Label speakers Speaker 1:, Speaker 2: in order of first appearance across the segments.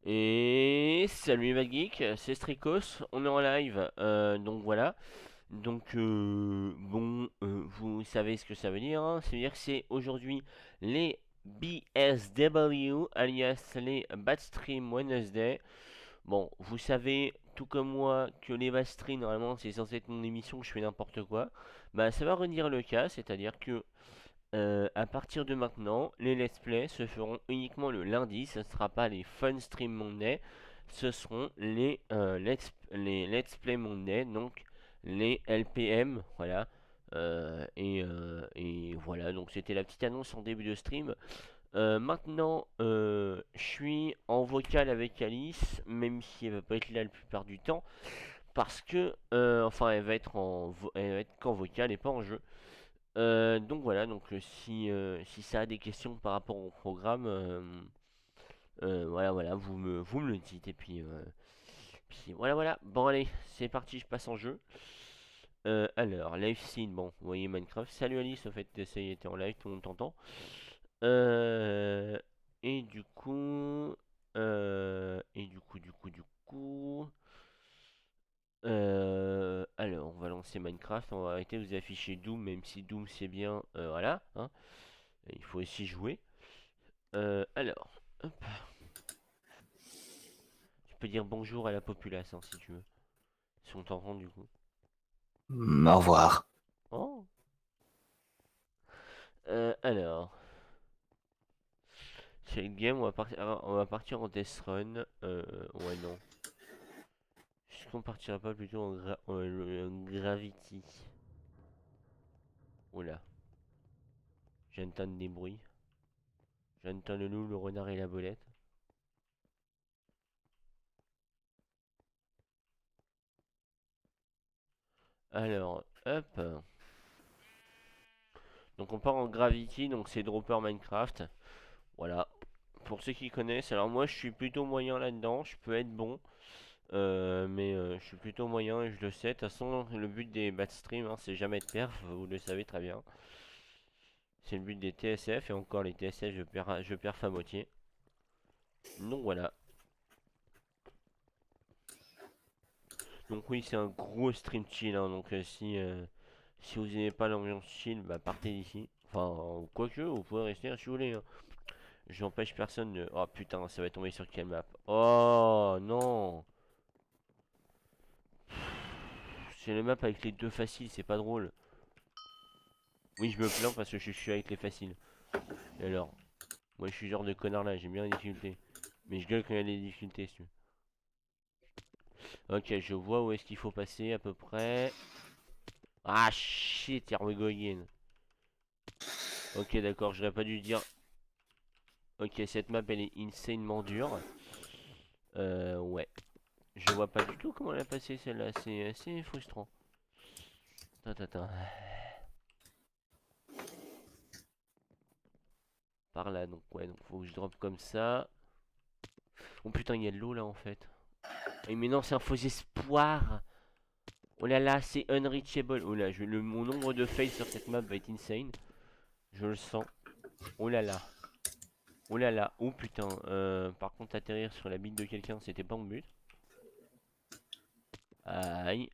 Speaker 1: Et salut les Geek, c'est Strikos, on est en live, donc voilà. Vous savez ce que ça veut dire, hein. Ça veut dire que c'est aujourd'hui les BSW, alias les Bad Stream Wednesday. Bon, vous savez, tout comme moi, que les Bad Stream, normalement, c'est censé être mon émission, que je fais n'importe quoi. Bah, ça va redire le cas, c'est-à-dire que à partir de maintenant, les let's play se feront uniquement le lundi. Ce ne sera pas les Fun Stream Monday. Ce seront les let's play Monday, donc les LPM. Voilà. Et voilà, donc c'était la petite annonce en début de stream. Maintenant, je suis en vocal avec Alice, même si elle va pas être là la plupart du temps, parce que, enfin, elle va être qu'en vocal et pas en jeu. Donc voilà, donc si ça a des questions par rapport au programme, voilà, vous me le dites. Et puis voilà, voilà. Bon, allez, c'est parti, je passe en jeu. Alors, live scene, bon, vous voyez Minecraft. Salut Alice, au fait, ça y est, t'es en live, tout le monde t'entend. Euh, et du coup, du coup, alors, on va lancer Minecraft. On va arrêter de vous afficher Doom, même si Doom c'est bien, voilà, hein. Il faut aussi jouer. Alors, hop. Tu peux dire bonjour à la populace, hein, si tu veux. Si on t'entend du coup.
Speaker 2: Au revoir.
Speaker 1: Oh. Alors, c'est le game, on va partir en Death Run. Ouais, non. Est-ce qu'on partirait pas plutôt en Gravity? Oula, j'entends des bruits. J'entends le loup, le renard et la belette. Alors, hop. Donc on part en Gravity, donc c'est Dropper Minecraft. Voilà. Pour ceux qui connaissent, alors moi je suis plutôt moyen là-dedans, je peux être bon. Mais je suis plutôt moyen et je le sais. De toute façon, le but des bad streams, hein, c'est jamais de perf, vous le savez très bien. C'est le but des TSF, et encore les TSF, je perf à moitié. Donc voilà. Donc oui, c'est un gros stream chill, hein, donc si vous n'aimez pas l'ambiance chill, bah partez d'ici. Enfin, quoique, vous pouvez rester hein, si vous voulez, hein. J'empêche personne de... Oh putain, ça va tomber sur quelle map? Oh non! C'est la map avec les deux faciles, c'est pas drôle. Oui, je me plains parce que je suis avec les faciles. Et alors? Moi, je suis le genre de connard là, j'aime bien les difficultés. Mais je gueule quand il y a des difficultés, si tu veux. Ok, je vois où est-ce qu'il faut passer à peu près. Ah shit, here we go again. Ok, d'accord, j'aurais pas dû dire. Ok, cette map elle est insanement dure. Ouais. Je vois pas du tout comment elle a passé celle-là, c'est assez frustrant. Attends, attends. Par là, donc ouais, donc faut que je drop comme ça. Oh putain, il y a de l'eau là en fait. Mais non, c'est un faux espoir. Oh là là, c'est unreachable. Oh là, mon nombre de fails sur cette map va être insane. Je le sens. Oh là là. Oh là là. Oh putain. Par contre, atterrir sur la bite de quelqu'un, c'était pas mon but. Aïe.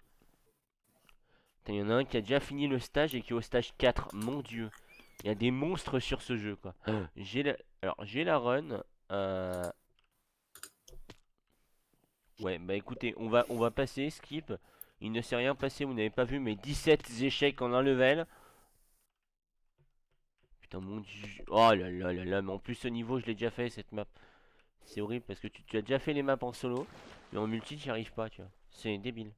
Speaker 1: Il y en a un qui a déjà fini le stage et qui est au stage 4. Mon dieu. Il y a des monstres sur ce jeu, quoi. Alors, j'ai la run. Euh, Ouais, bah écoutez, on va passer, skip. Il ne s'est rien passé, vous n'avez pas vu mes 17 échecs en un level. Putain, mon dieu. Oh là là là là, mais en plus, ce niveau, je l'ai déjà fait, cette map. C'est horrible parce que tu as déjà fait les maps en solo, mais en multi, tu n'y arrives pas, tu vois. C'est débile.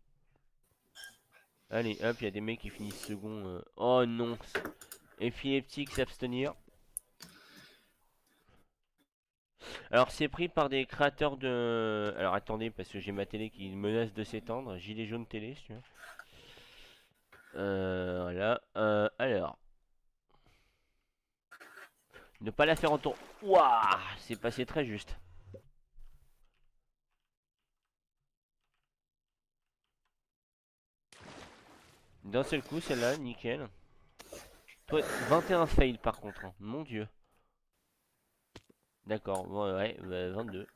Speaker 1: Allez, hop, il y a des mecs qui finissent second. Oh non. Épileptique, s'abstenir. Alors, c'est pris par des créateurs de. Alors, attendez, parce que j'ai ma télé qui menace de s'étendre. Gilet jaune télé, si tu veux. Voilà. Alors, ne pas la faire en tour. Ouah, c'est passé très juste. D'un seul coup, celle-là, nickel. Toi, 21 fail par contre, hein. Mon dieu. D'accord, bon, ouais, 22.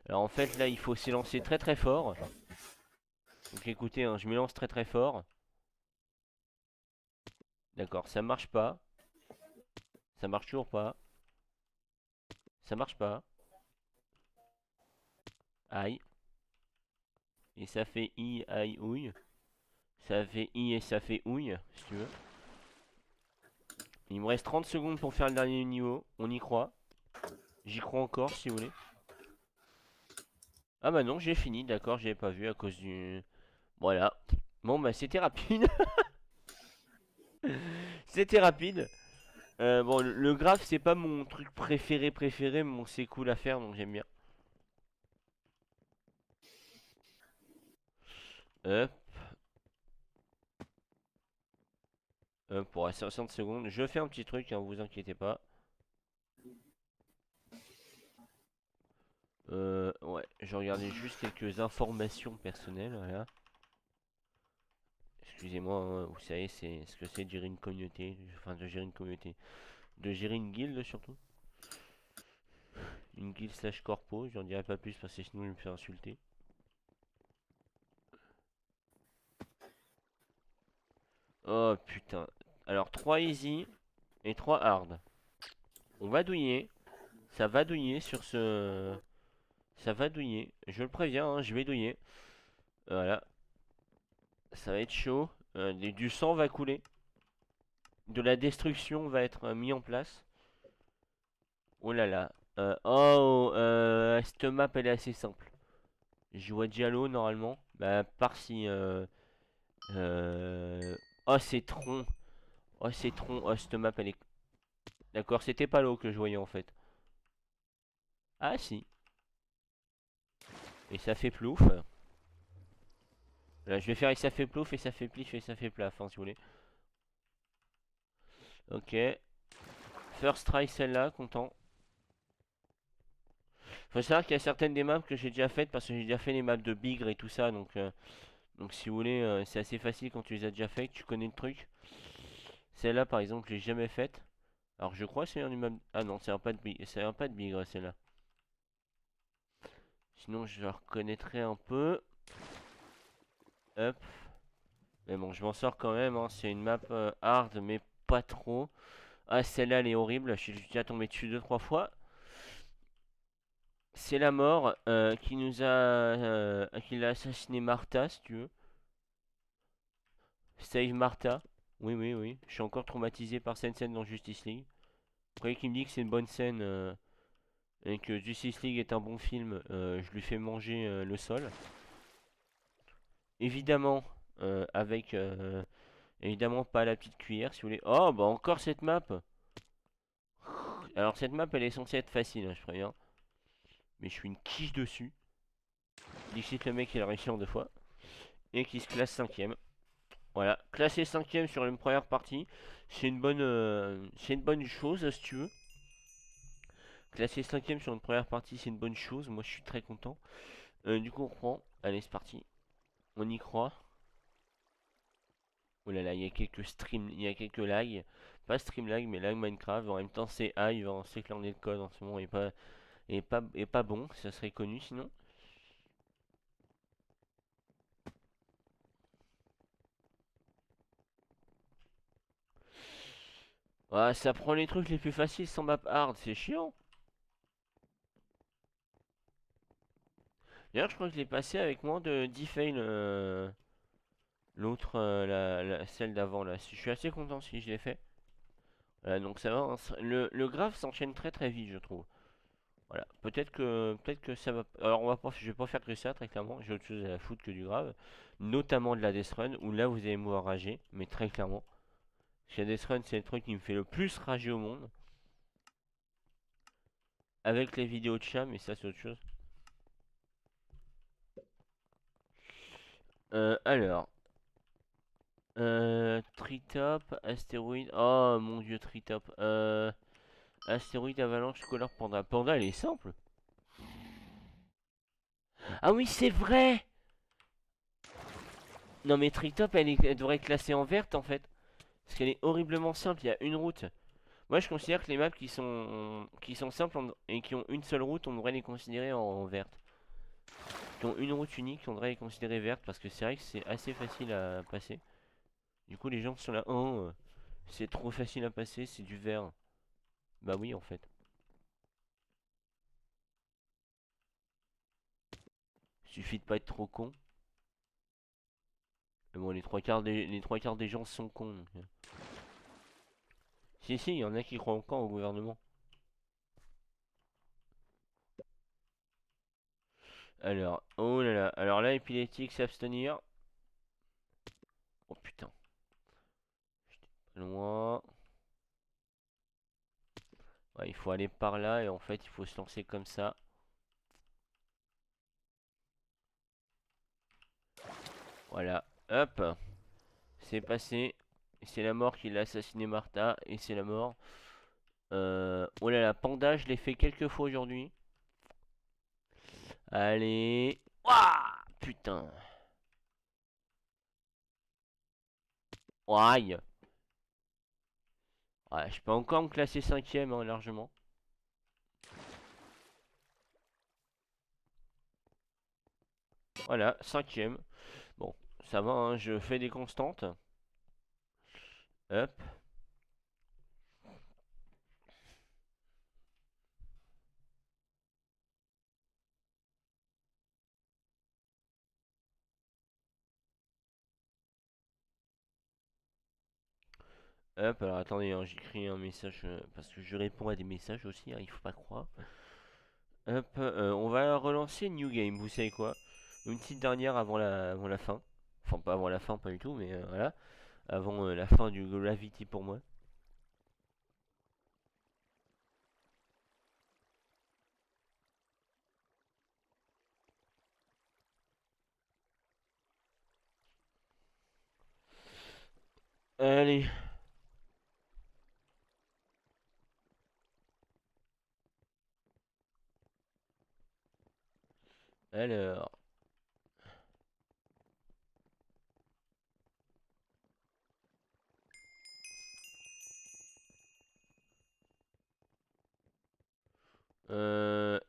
Speaker 1: Alors en fait là il faut s'élancer très très fort. Donc écoutez, hein, je m'élance très très fort. D'accord, ça marche pas. Ça marche toujours pas. Ça marche pas. Aïe. Et ça fait I, aïe, ouille. Ça fait I et ça fait ouille, si tu veux. Il me reste 30 secondes pour faire le dernier niveau. On y croit. J'y crois encore, si vous voulez. Ah bah non, j'ai fini. D'accord, j'avais pas vu à cause du... Voilà. Bon bah c'était rapide. C'était rapide. Bon, le graphe, c'est pas mon truc préféré, mais bon, c'est cool à faire, donc j'aime bien. Hop, pour 60 secondes. Je fais un petit truc, hein, vous inquiétez pas. Ouais, je regardais juste quelques informations personnelles, voilà. Excusez-moi, hein, vous savez, c'est ce que c'est de gérer une communauté, enfin de gérer une communauté, de gérer une guilde surtout. Une guilde slash corpo, j'en dirai pas plus parce que sinon je me fais insulter. Oh putain. Alors 3 easy et 3 hard. On va douiller. Ça va douiller sur ce... Ça va douiller. Je le préviens, hein, je vais douiller. Voilà. Ça va être chaud. Du sang va couler. De la destruction va être mis en place. Oh là là. Cette map elle est assez simple. Je vois Diallo normalement. Bah, par si. Euh... Oh, c'est tronc. Oh, c'est tronc. Oh, cette map elle est. D'accord, c'était pas l'eau que je voyais en fait. Ah, si. Et ça fait plouf. Là, je vais faire et ça fait plouf et ça fait plif et ça fait plaf, hein, si vous voulez. Ok. First try celle-là, content. Faut savoir qu'il y a certaines des maps que j'ai déjà faites parce que j'ai déjà fait les maps de Bigre et tout ça. Donc si vous voulez, c'est assez facile quand tu les as déjà faites, tu connais le truc. Celle-là, par exemple, je l'ai jamais faite. Alors je crois que c'est un map... Ah non, c'est un pas de Bigre, c'est un pas de Bigre celle-là. Sinon, je la reconnaîtrai un peu. Hop. Mais bon, je m'en sors quand même, hein. C'est une map hard, mais pas trop. Ah, celle-là, elle est horrible. Je suis déjà tombé dessus deux trois fois. C'est la mort qui nous a... qui l'a assassiné Martha, si tu veux. Save Martha. Oui, oui, oui. Je suis encore traumatisé par cette scène dans Justice League. Vous croyez qu'il me dit que c'est une bonne scène et que Justice League est un bon film, je lui fais manger le sol. Évidemment, avec... évidemment pas la petite cuillère, si vous voulez. Oh, bah encore cette map. Alors cette map, elle est censée être facile, hein, je préviens. Mais je suis une quiche dessus. Dixit le mec, il a réussi en deux fois. Et qui se classe cinquième. Voilà, classé cinquième sur une première partie, c'est une bonne chose si tu veux. Classé cinquième sur une première partie, c'est une bonne chose. Moi, je suis très content. Du coup, on reprend. Allez, c'est parti. On y croit. Oh là là, il y a quelques streams, il y a quelques lags. Pas stream lag, mais lag Minecraft. En même temps, c'est Hive. On sait que là, on est le code en ce moment est pas bon. Ça serait connu sinon. Ah, ça prend les trucs les plus faciles sans map hard. C'est chiant. D'ailleurs, je crois que je l'ai passé avec moins de 10 fails. L'autre, celle d'avant là. Je suis assez content si je l'ai fait. Voilà, donc ça va. Hein, le graphe s'enchaîne très très vite, je trouve. Voilà, peut-être que ça va. Alors on va pas, je vais pas faire que ça très clairement. J'ai autre chose à foutre que du grave, notamment de la Death Run où là vous allez me voir rager, mais très clairement. Parce que la Death Run c'est le truc qui me fait le plus rager au monde. Avec les vidéos de chat, mais ça c'est autre chose. Alors, Tritop, astéroïde. Oh mon dieu, Tritop. Astéroïde, avalanche, colère, panda. Panda, elle est simple. Ah oui, c'est vrai! Non, mais Tritop, elle devrait être classée en verte en fait. Parce qu'elle est horriblement simple, il y a une route. Moi, je considère que les maps qui sont simples et qui ont une seule route, on devrait les considérer en verte. qui ont une route unique, on devrait les considérer vertes parce que c'est vrai que c'est assez facile à passer. Du coup, les gens qui sont là, oh, c'est trop facile à passer, c'est du vert. Bah oui, en fait. Suffit de pas être trop con. Mais bon, les trois quarts des gens sont cons. Donc. Si, si, il y en a qui croient encore au gouvernement. Alors, oh là là. Alors là, épileptique, s'abstenir. Oh putain. Pas loin. Ouais, il faut aller par là et en fait, il faut se lancer comme ça. Voilà. Hop. C'est passé. C'est la mort qui l'a assassiné Martha. Et c'est la mort. Oh là là, Panda, je l'ai fait quelques fois aujourd'hui. Allez. Ouah putain. Aïe. Ouais, je peux encore me classer cinquième hein, largement. Voilà, cinquième. Bon, ça va, hein, je fais des constantes. Hop. Hop, alors attendez, hein, j'écris un message parce que je réponds à des messages aussi, hein, il faut pas croire. Hop, on va relancer New Game, vous savez quoi? Une petite dernière avant la fin. Enfin, pas avant la fin, pas du tout, mais voilà. Avant la fin du Gravity pour moi. Allez, alors. Euh,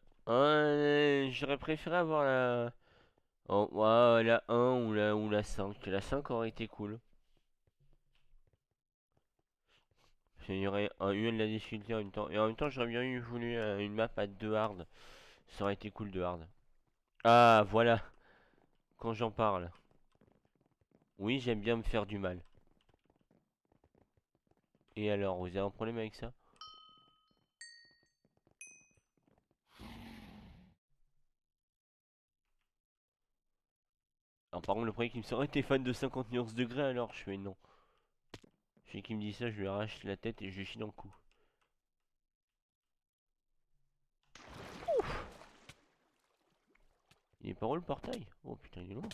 Speaker 1: j'aurais préféré avoir la. Oh, ouais, la 1 ou la 5. La 5 aurait été cool. Il y aurait eu de la difficulté en même temps. Et en même temps, j'aurais bien voulu une map à 2 hard. Ça aurait été cool de hard. Ah, voilà. Quand j'en parle. Oui, j'aime bien me faire du mal. Et alors, vous avez un problème avec ça? Alors, par contre, le premier qui me sort, t'es fan de 50 nuances degrés alors? Je fais non. Celui qui me dit ça, je lui arrache la tête et je lui chie dans le cou. Il est pas où le portail? Oh putain, il est loin.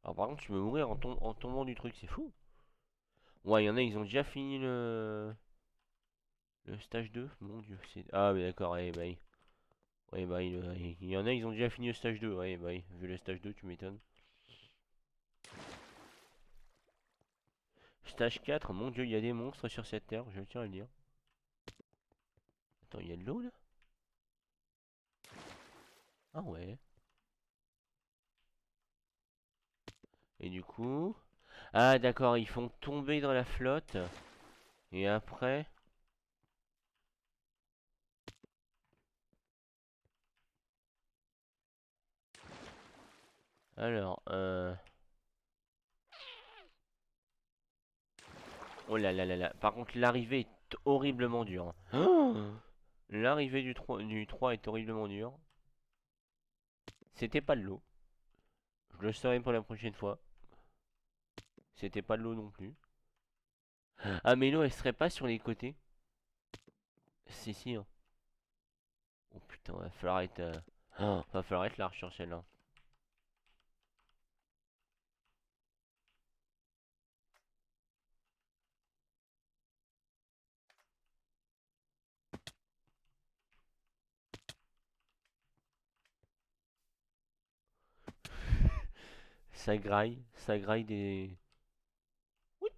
Speaker 1: Alors, par contre, tu peux mourir en tombant du truc, c'est fou. Ouais, il y en a, ils ont déjà fini le stage 2. Mon dieu, c'est. Ah, mais d'accord, ouais, bah. Ouais, bah, il y en a, ils ont déjà fini le stage 2. Ouais, bah, vu le stage 2, tu m'étonnes. Stage 4, mon dieu, il y a des monstres sur cette terre, je tiens à le dire. Attends, il y a de l'eau là? Ah ouais. Et du coup. Ah d'accord, ils font tomber dans la flotte. Et après. Alors, oh là là là là. Par contre, l'arrivée est horriblement dure. Hein. L'arrivée du 3 est horriblement dure. C'était pas de l'eau. Je le saurai pour la prochaine fois. C'était pas de l'eau non plus. Ah mais l'eau elle serait pas sur les côtés. Si si hein. Oh putain, va falloir être. Va falloir être large sur celle-là. Ça graille des. Oui.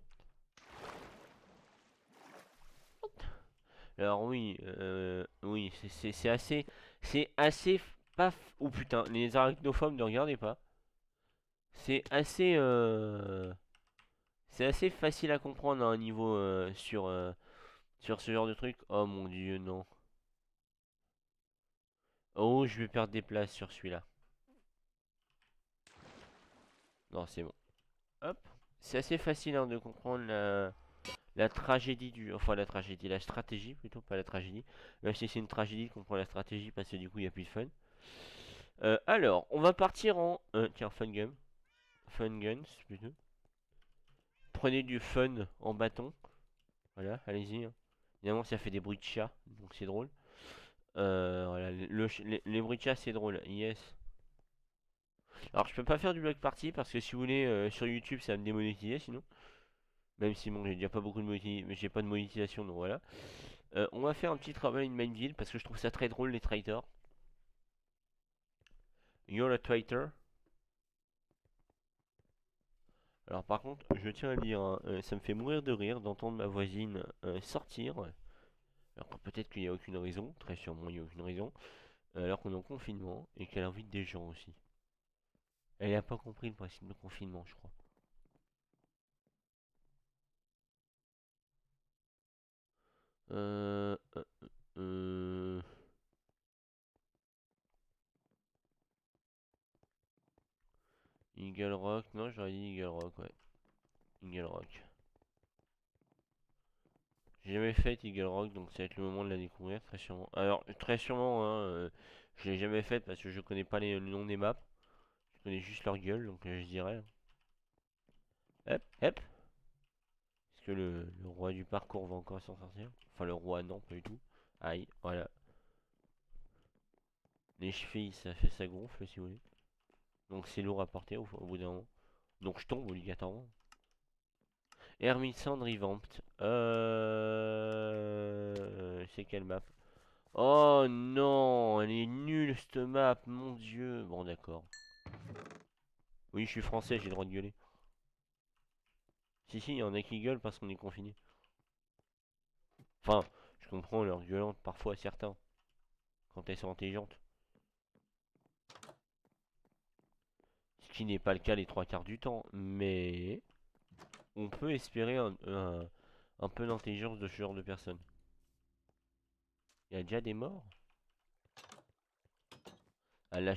Speaker 1: Alors oui, oui, c'est assez Paf. Oh putain, les arachnophobes, ne regardez pas. C'est assez... C'est assez facile à comprendre à un niveau sur ce genre de truc. Oh mon dieu, non. Oh, je vais perdre des places sur celui-là. Non, c'est bon. Hop. C'est assez facile hein, de comprendre la tragédie du... Enfin, la tragédie, la stratégie plutôt, pas la tragédie. Même si c'est une tragédie de comprendre la stratégie parce que du coup, il n'y a plus de fun. Alors, on va partir en... tiens, fun game. Fun guns, plutôt. Prenez du fun en bâton. Voilà, allez-y. Hein. Évidemment, ça fait des bruits de chat, donc c'est drôle. Voilà, les bruits de chat, c'est drôle. Yes. Alors, je peux pas faire du block party parce que si vous voulez, sur YouTube, ça va me démonétiser sinon. Même si bon, j'ai déjà pas beaucoup de monétisation, mais j'ai pas de monétisation, donc voilà. On va faire un petit travail in Mineville parce que je trouve ça très drôle les traitors. You're a traitor. Alors par contre, je tiens à dire, hein, ça me fait mourir de rire d'entendre ma voisine sortir. Alors peut-être qu'il n'y a aucune raison, très sûrement il n'y a aucune raison. Alors qu'on est en confinement et qu'elle invite des gens aussi. Elle n'a pas compris le principe de confinement, je crois. Euh, euh, euh, Eagle Rock, non, j'aurais dit Eagle Rock, ouais. Eagle Rock. J'ai jamais fait Eagle Rock, donc ça va être le moment de la découvrir, très sûrement. Alors, très sûrement, hein, je l'ai jamais faite parce que je connais pas le nom des maps. Je connais juste leur gueule, donc je dirais. Hop, hop. Est-ce que le roi du parcours va encore s'en sortir? Enfin, le roi, non, pas du tout. Aïe, voilà. Les chevilles, ça fait ça gonfle, si vous voulez. Donc c'est lourd à porter au bout d'un moment. Donc je tombe obligatoirement. Hermit Sand Revamped. C'est quelle map? Oh non, elle est nulle cette map, mon dieu. Bon d'accord. Oui, je suis français, j'ai le droit de gueuler. Si, si, il y en a qui gueulent parce qu'on est confiné. Enfin, je comprends leur gueulante parfois certains, quand elles sont intelligentes. Ce qui n'est pas le cas les trois quarts du temps, mais on peut espérer un peu d'intelligence de ce genre de personnes. Il y a déjà des morts? Ah là,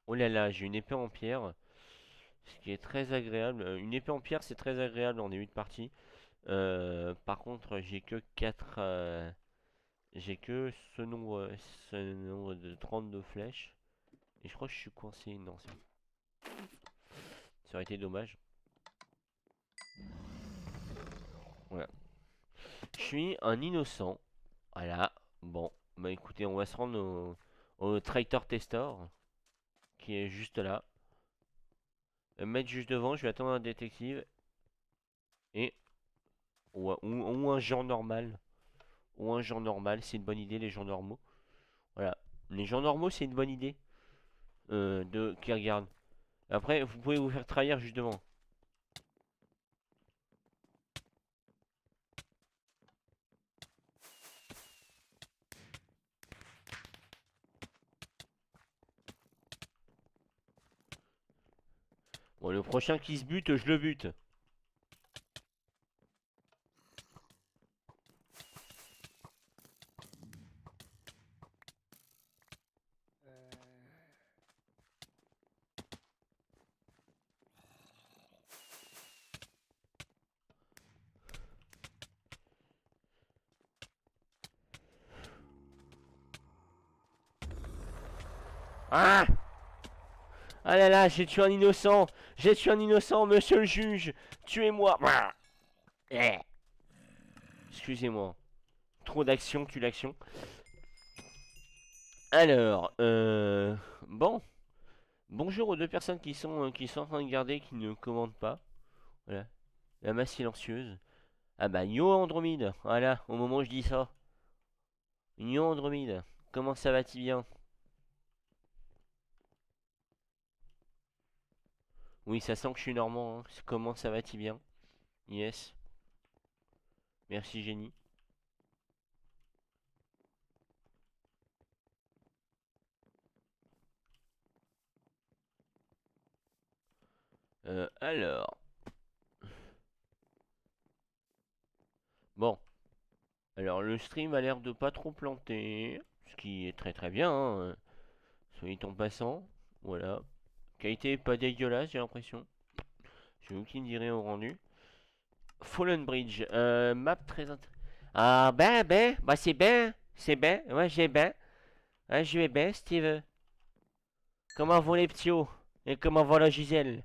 Speaker 1: oh là là, j'ai une épée en pierre, ce qui est très agréable. Une épée en pierre, c'est très agréable en début de partie. Par contre, j'ai que 4. J'ai que ce nombre de 32 flèches. Et je crois que je suis coincé. Non, ça aurait été dommage. Voilà. Je suis un innocent. Voilà. Bon, bah écoutez, on va se rendre au Traitor Testor, qui est juste là. Mettre juste devant, je vais attendre un détective. Et. Ou un genre normal. Ou un genre normal, c'est une bonne idée, les gens normaux. Voilà. Les gens normaux, c'est une bonne idée. Qui regardent. Après, vous pouvez vous faire trahir juste devant. Bon, le prochain qui se bute, je le bute. Ah! Ah là là, j'ai tué un innocent! J'ai tué un innocent, monsieur le juge! Tuez-moi! Eh. Excusez-moi. Trop d'action, tue l'action. Alors, bon. Bonjour aux deux personnes qui sont en train de garder, qui ne commandent pas. Voilà. La masse silencieuse. Ah bah, yo Andromede. Voilà, au moment où je dis ça. Yo Andromede. Comment ça va-t-il bien? Oui, ça sent que je suis normand. Hein. Comment ça va-t-il bien? Yes. Merci, génie. Alors. Bon. Alors, le stream a l'air de pas trop planter. Ce qui est très très bien, hein. Soyez en passant. Voilà. Qualité pas dégueulasse, j'ai l'impression. J'ai aucune dirait au rendu. Fallen Bridge. Map très ah bah c'est ben. C'est ben. Ouais, j'ai ben. Ouais, je vais ben, Steve. Comment vont les ptios? Et comment va la Gisèle?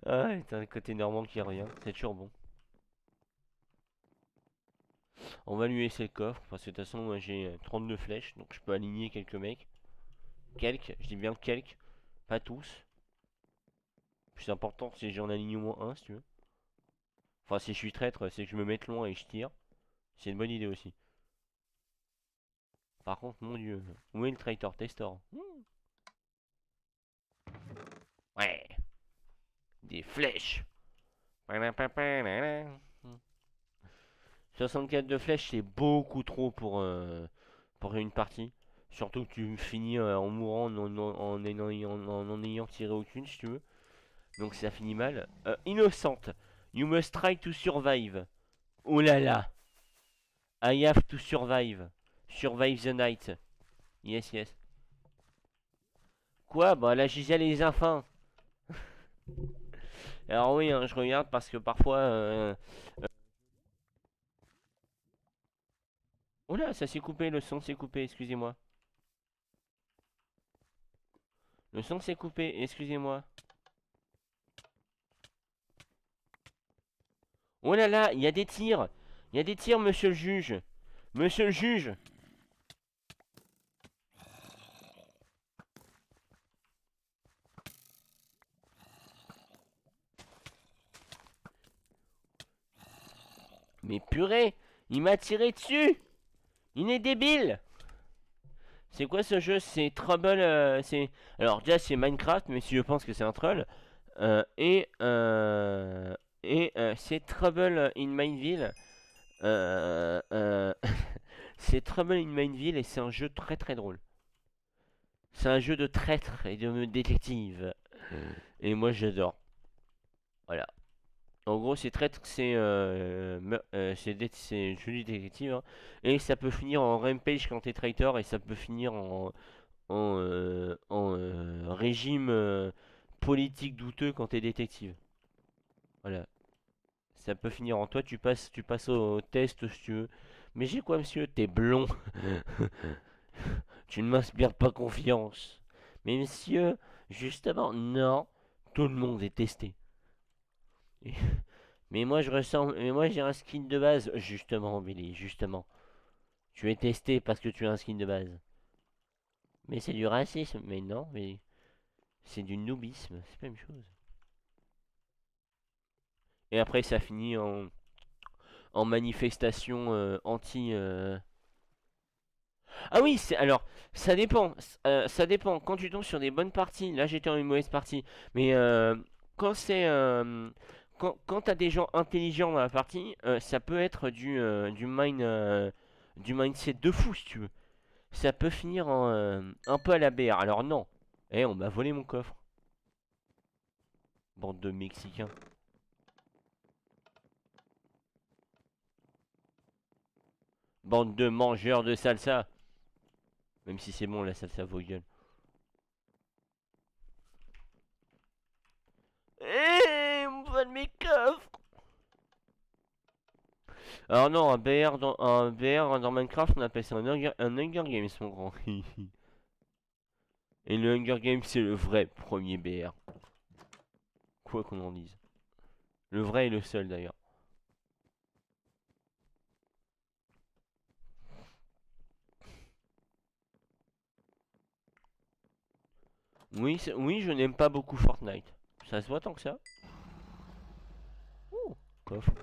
Speaker 1: Ah, t'as un côté normand qui revient. C'est toujours bon. On va lui laisser le coffre. Parce que de toute façon, moi j'ai 32 flèches. Donc je peux aligner quelques mecs. Quelques. Je dis bien quelques. Pas tous. Le plus important, c'est que j'en aligne au moins un, si tu veux. Enfin, si je suis traître, c'est que je me mette loin et je tire. C'est une bonne idée aussi. Par contre, mon dieu. Où est le traitor testor? Ouais. Des flèches. 64 de flèches, c'est beaucoup trop pour une partie. Surtout que tu finis en mourant en ayant tiré aucune, si tu veux. Donc ça finit mal. Innocente. You must try to survive. Oh là là. I have to survive. Survive the night. Yes, yes. Quoi? Bah la Gisèle et les enfants. Alors oui, hein, je regarde parce que parfois... Oh là, ça s'est coupé, le son s'est coupé, excusez-moi. Le son s'est coupé, excusez-moi. Oh là là, il y a des tirs. Il y a des tirs, monsieur le juge. Monsieur le juge. Mais purée, il m'a tiré dessus. Il est débile. C'est quoi ce jeu? C'est Trouble. C'est alors déjà c'est Minecraft, mais si je pense que c'est un troll. Euh, et euh, c'est Trouble in Mineville. Euh, euh, c'est Trouble in Mineville et c'est un jeu très très drôle. C'est un jeu de traître et de détective. Et moi j'adore. Voilà. En gros, c'est traître, c'est joli détective, hein. Et ça peut finir en rampage quand t'es traitor et ça peut finir en régime politique douteux quand t'es détective. Voilà. Ça peut finir en toi, tu passes au test si tu veux. Mais j'ai quoi, monsieur? T'es blond. Tu ne m'inspires pas confiance. Mais monsieur, justement, non. Tout le monde est testé. Mais moi je ressemble. Mais moi j'ai un skin de base. Justement, Billy, justement. Tu es testé parce que tu as un skin de base. Mais c'est du racisme. Mais non, mais c'est du noobisme. C'est pas la même chose. Et après ça finit en manifestation anti. Ah oui, alors ça dépend. Ça dépend. Quand tu tombes sur des bonnes parties, là j'étais en une mauvaise partie. Mais quand c'est quand t'as des gens intelligents dans la partie, ça peut être du mindset de fou si tu veux. Ça peut finir un peu à la BR. Alors non. Eh, on m'a volé mon coffre. Bande de Mexicains. Bande de mangeurs de salsa. Même si c'est bon la salsa vos gueules. Eh, on me vole mes coffres. Alors non, un BR dans Minecraft, on appelle ça un Hunger Games, mon grand. Et le Hunger Games, c'est le vrai premier BR. Quoi qu'on en dise. Le vrai et le seul, d'ailleurs. Oui, oui, je n'aime pas beaucoup Fortnite. Ça se voit tant que ça. Ouh, coffre.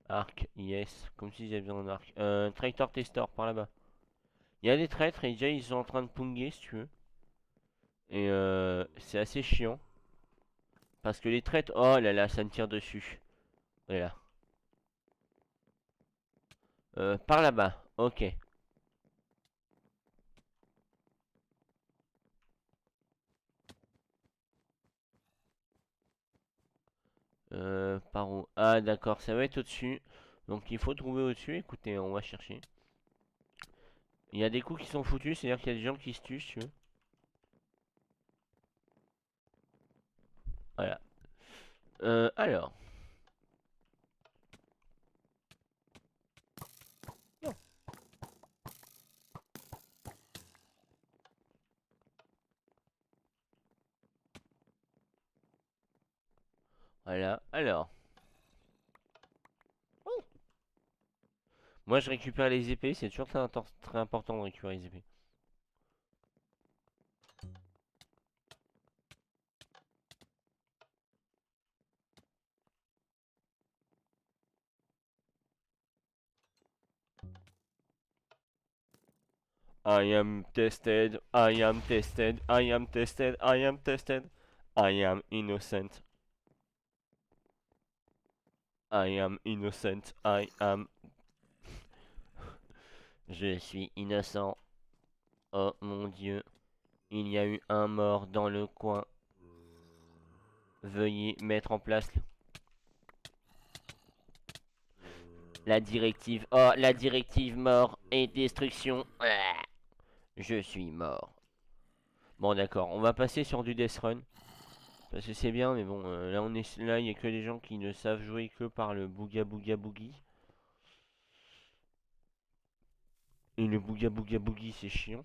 Speaker 1: Arc, yes. Comme si j'avais besoin d'un arc. Traitor Tester, par là-bas. Il y a des traîtres et déjà ils sont en train de punguer, si tu veux. Et c'est assez chiant. Parce que les traîtres... Oh là là, ça me tire dessus. Voilà. Par là-bas. Ok. Par où? Ah d'accord, ça va être au-dessus. Donc il faut trouver au-dessus. Écoutez, on va chercher. Il y a des coups qui sont foutus, c'est-à-dire qu'il y a des gens qui se tuent, si tu veux. Voilà. Alors. Non. Voilà. Alors. Oh. Moi, je récupère les épées. C'est toujours très important de récupérer les épées. I am tested. I am tested. I am tested. I am tested. I am innocent. I am innocent. I am. Je suis innocent. Oh mon Dieu. Il y a eu un mort dans le coin. Veuillez mettre en place la directive. Oh, la directive mort et destruction. Ah, je suis mort. Bon, d'accord. On va passer sur du Death Run. Parce que c'est bien, mais bon, là, là, il n'y a que des gens qui ne savent jouer que par le Booga Booga Boogie. Et le Booga Booga Boogie, c'est chiant.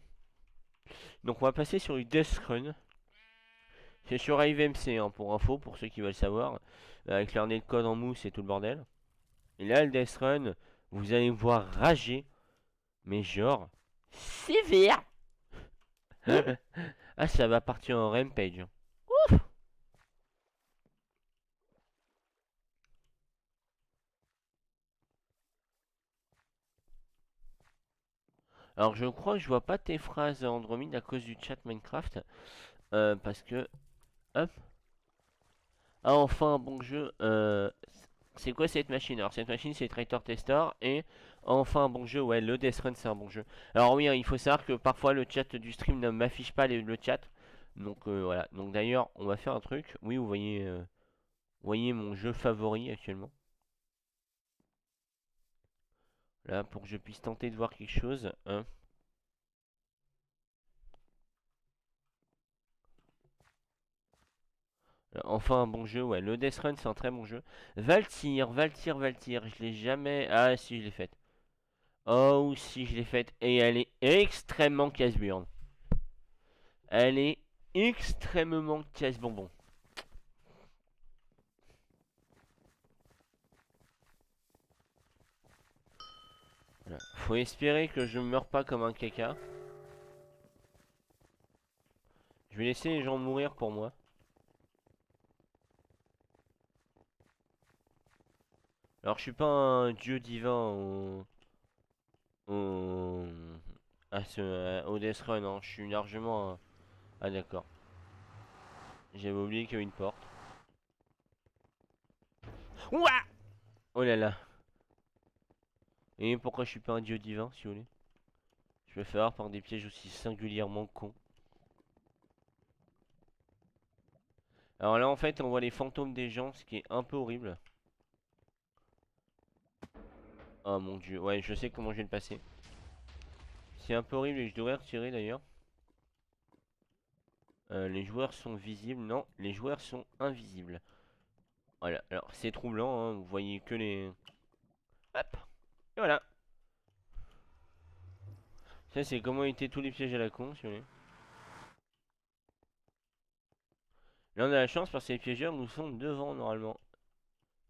Speaker 1: Donc, on va passer sur du Death Run. C'est sur AVMC, hein, pour info, pour ceux qui veulent savoir. Avec leur nez de code en mousse et tout le bordel. Et là, le Death Run, vous allez me voir rager. Mais genre, sévère. Ah, ça va partir en rampage. Alors, je crois que je vois pas tes phrases Andromede à cause du chat Minecraft. Parce que... Hop. Ah, enfin, un bon jeu. C'est quoi cette machine? Alors, cette machine, c'est Traitor Tester. Et enfin, un bon jeu. Ouais, le Death Run, c'est un bon jeu. Alors, oui, hein, il faut savoir que parfois, le chat du stream ne m'affiche pas le chat. Donc, voilà. Donc, d'ailleurs, on va faire un truc. Oui, vous voyez mon jeu favori actuellement. Là, pour que je puisse tenter de voir quelque chose. Hein. Enfin un bon jeu, ouais. Le Death Run, c'est un très bon jeu. Valtyr, Valtyr, Valtyr. Je l'ai jamais. Ah, si, je l'ai faite. Oh, si, je l'ai faite. Et elle est extrêmement casse-burne. Elle est extrêmement casse-bonbon. Voilà. Faut espérer que je meurs pas comme un caca. Je vais laisser les gens mourir pour moi. Alors, je suis pas un dieu divin au, au Death Run, hein. Je suis largement un... Ah, d'accord. J'avais oublié qu'il y avait une porte. Ouah. Oh là là. Et pourquoi je suis pas un dieu divin, si vous voulez? Je vais faire par des pièges aussi singulièrement cons. Alors là, en fait, on voit les fantômes des gens, ce qui est un peu horrible. Oh mon dieu, ouais, je sais comment je vais le passer. C'est un peu horrible et je devrais retirer d'ailleurs. Les joueurs sont visibles. Non, les joueurs sont invisibles. Voilà, alors c'est troublant, hein, vous voyez que les... Hop. Et voilà. Ça, c'est comment étaient tous les pièges à la con, si vous voulez. Là, on a la chance parce que les piégeurs nous sont devant normalement.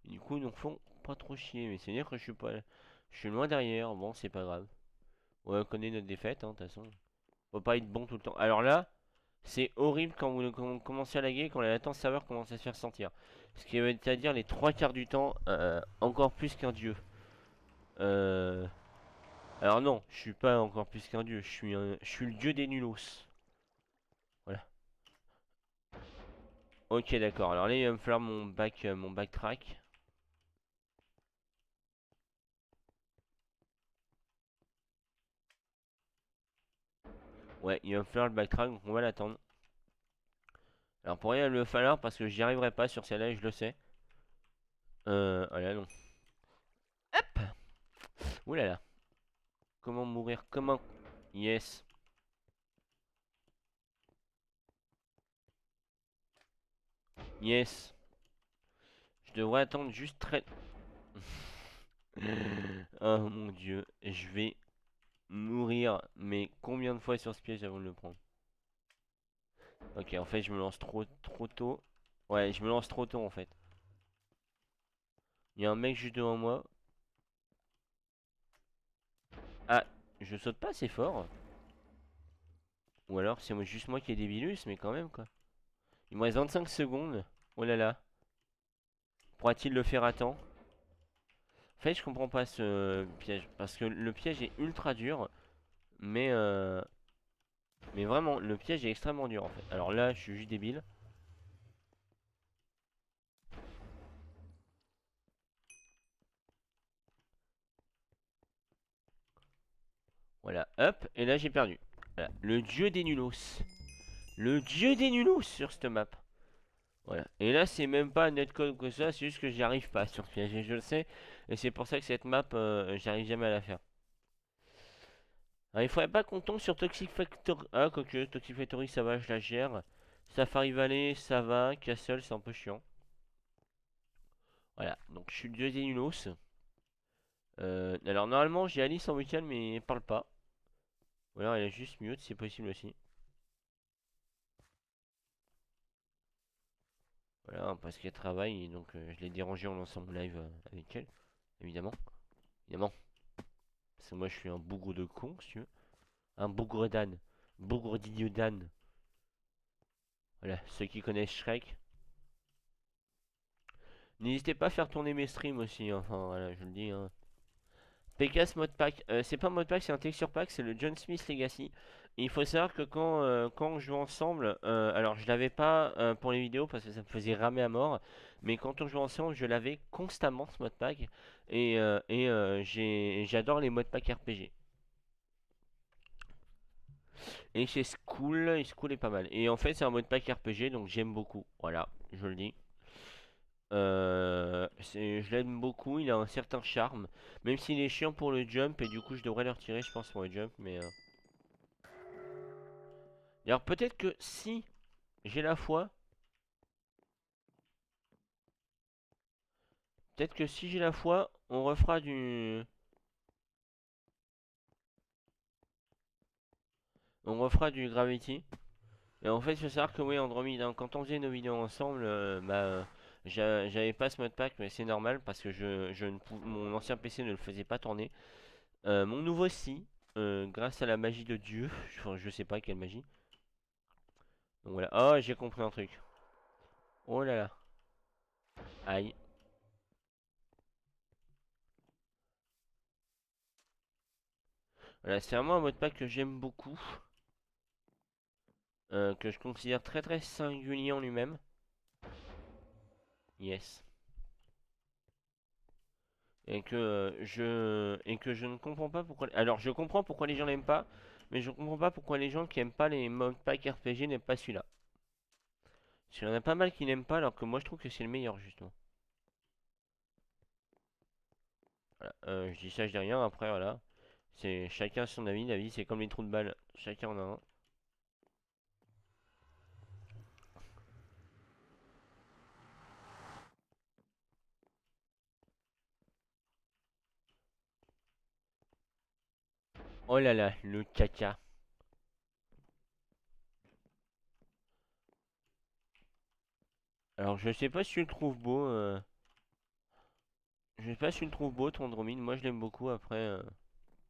Speaker 1: Et du coup, ils nous font pas trop chier. Mais c'est dire que je suis pas... Je suis loin derrière. Bon, c'est pas grave. On connaît notre défaite, hein, de toute façon. Faut pas être bon tout le temps. Alors là, c'est horrible quand vous commencez à laguer, quand la latence serveur commence à se faire sentir. Ce qui veut dire les trois quarts du temps, encore plus qu'un dieu. Euh... Alors non, je suis pas encore plus qu'un dieu. Je suis le dieu des nulos. Voilà. Ok, d'accord. Alors là, il va me falloir mon backtrack. Ouais, il va me falloir le backtrack, donc on va l'attendre. Alors pour rien, il va me falloir parce que j'y arriverai pas sur celle-là, je le sais. Oh là non. Hop. Ouh là là. Comment mourir? Comment? Yes. Yes. Je devrais attendre juste très... Oh mon dieu. Je vais mourir. Mais combien de fois sur ce piège avant de le prendre? Ok, en fait, je me lance trop tôt. Ouais, je me lance trop tôt en fait. Il y a un mec juste devant moi. Ah, je saute pas assez fort. Ou alors c'est juste moi qui ai des débilus, mais quand même quoi. Il me reste 25 secondes. Oh là là. Pourra-t-il le faire à temps? En fait, je comprends pas ce piège. Parce que le piège est ultra dur. Mais, mais vraiment, le piège est extrêmement dur en fait. Alors là, je suis juste débile. Voilà, hop. Et là, j'ai perdu. Voilà. Le dieu des nulos. Le dieu des nulos sur cette map. Voilà. Et là, c'est même pas netcode que ça, c'est juste que j'y arrive pas sur ce piège. Et je le sais. Et c'est pour ça que cette map, j'arrive jamais à la faire. Alors, il faudrait pas qu'on tombe sur Toxic Factory. Ah, quoique, Toxic Factory, ça va, je la gère. Safari Valley, ça va. Castle, c'est un peu chiant. Voilà, donc je suis le dieu des nulos. Alors, normalement, j'ai Alice en week-end, mais elle parle pas. Ou alors, elle est juste mute, c'est possible aussi. Voilà, parce qu'elle travaille, et donc je l'ai dérangée en lançant mon live avec elle, évidemment. Évidemment. Parce que moi, je suis un bougre de con, si tu veux. Un bougre d'âne. Bougre d'idiot d'âne. Voilà, ceux qui connaissent Shrek. N'hésitez pas à faire tourner mes streams aussi, hein. Enfin voilà, je le dis. Hein. Pecas Modpack, c'est pas un modpack, c'est un texture pack, c'est le John Smith Legacy. Et il faut savoir que quand on joue ensemble, alors je l'avais pas pour les vidéos parce que ça me faisait ramer à mort, mais quand on joue ensemble, je l'avais constamment ce modpack. J'adore les modpacks RPG. Et chez School, et School est pas mal. Et en fait, c'est un modpack RPG, donc j'aime beaucoup. Voilà, je le dis. Je l'aime beaucoup, il a un certain charme. Même s'il est chiant pour le jump, et du coup je devrais le retirer, je pense, pour le jump. Mais alors peut-être que si j'ai la foi, peut-être que si j'ai la foi, on refera du Gravity. Et en fait, il faut savoir que oui, Andromeda, hein, quand on faisait nos vidéos ensemble, j'avais pas ce modpack, mais c'est normal parce que mon ancien PC ne le faisait pas tourner. Mon nouveau si, grâce à la magie de Dieu, enfin, je sais pas quelle magie. Donc voilà. Oh, j'ai compris un truc. Oh là là. Aïe. Voilà, c'est vraiment un mode pack que j'aime beaucoup. Que je considère très très singulier en lui-même. Yes. Et que je ne comprends pas pourquoi. Alors je comprends pourquoi les gens l'aiment pas. Mais je comprends pas pourquoi les gens qui aiment pas les mode pack RPG n'aiment pas celui-là. Parce qu'il y en a pas mal qui n'aiment pas alors que moi je trouve que c'est le meilleur justement. Voilà. Je dis ça, je dis rien. Après voilà. C'est chacun son avis. La vie c'est comme les trous de balle. Chacun en a un. Oh là là, le caca. Alors je sais pas si tu le trouves beau. Je sais pas si tu le trouves beau ton Andromede. Moi je l'aime beaucoup après.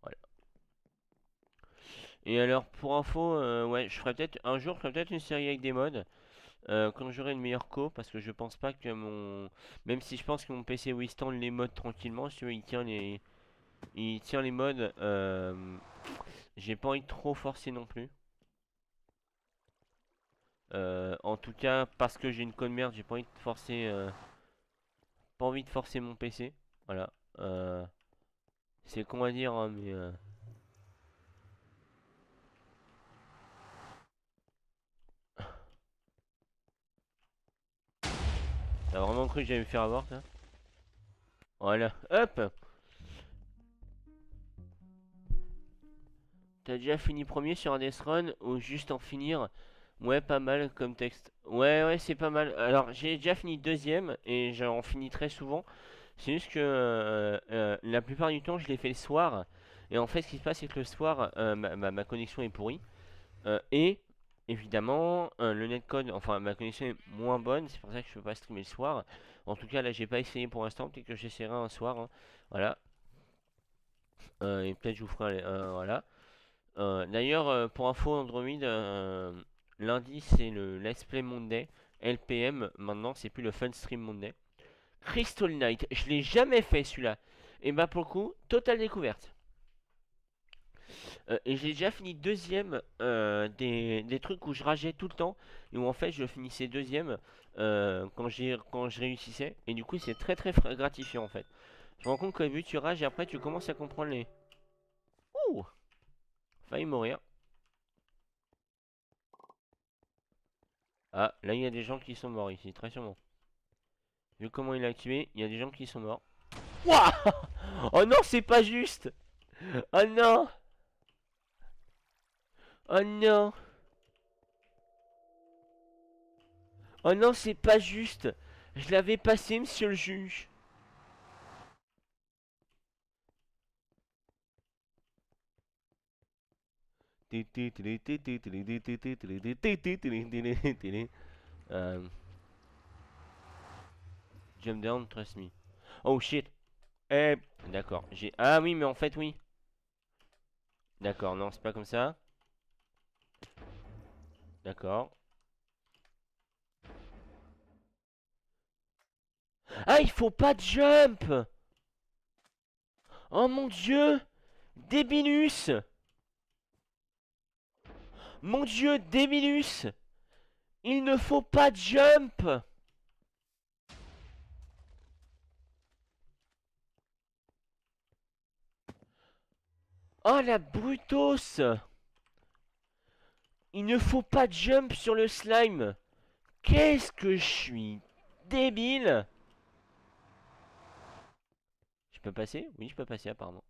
Speaker 1: Voilà. Et alors pour info, ouais, je ferai peut-être une série avec des mods. Quand j'aurai une meilleure co, parce que je pense pas que même si je pense que mon PC withstand les mods tranquillement, si tu veux, il tient les mods. J'ai pas envie de trop forcer non plus. En tout cas, parce que j'ai une conne merde, j'ai pas envie de forcer, pas envie de forcer mon PC. Voilà. Euh, c'est con à dire, hein, mais t'as vraiment cru que j'allais me faire avoir, ça? Voilà, hop. T'as déjà fini premier sur un Death Run ou juste en finir? Ouais, pas mal comme texte. Ouais, ouais, c'est pas mal. Alors, j'ai déjà fini deuxième et j'en finis très souvent. C'est juste que la plupart du temps, je l'ai fait le soir. Et en fait, ce qui se passe, c'est que le soir, ma connexion est pourrie. Et évidemment, le netcode, enfin, ma connexion est moins bonne. C'est pour ça que je peux pas streamer le soir. En tout cas, là, j'ai pas essayé pour l'instant. Peut-être que j'essaierai un soir, hein. Voilà. Et peut-être je vous ferai voilà. D'ailleurs, pour info Android, lundi c'est le Let's Play Monday, LPM, maintenant c'est plus le Fun Stream Monday. Crystal Knight, je l'ai jamais fait celui-là. Et bah pour le coup, totale découverte. Et j'ai déjà fini deuxième des trucs où je rageais tout le temps et où en fait je finissais deuxième quand je réussissais. Et du coup c'est très très gratifiant en fait. Je me rends compte qu'au début tu rages et après tu commences à comprendre les... Ouh, failli mourir. Ah, là il y a des gens qui sont morts ici, très sûrement. Vu comment il a activé, il y a des gens qui sont morts. Wouah. Oh non, c'est pas juste. Oh non. Oh non. Oh non, c'est pas juste. Je l'avais passé, monsieur le juge. Euh, Jump down, trust me. Oh shit. Eh, d'accord. J'ai. Ah oui, mais en fait, oui. D'accord, non, c'est pas comme ça. D'accord. Ah, il faut pas de jump. Oh mon dieu. Débilus. Mon dieu, Débilus. Il ne faut pas de jump. Oh la brutos. Il ne faut pas de jump sur le slime. Qu'est-ce que je suis débile. Je peux passer? Oui, je peux passer apparemment.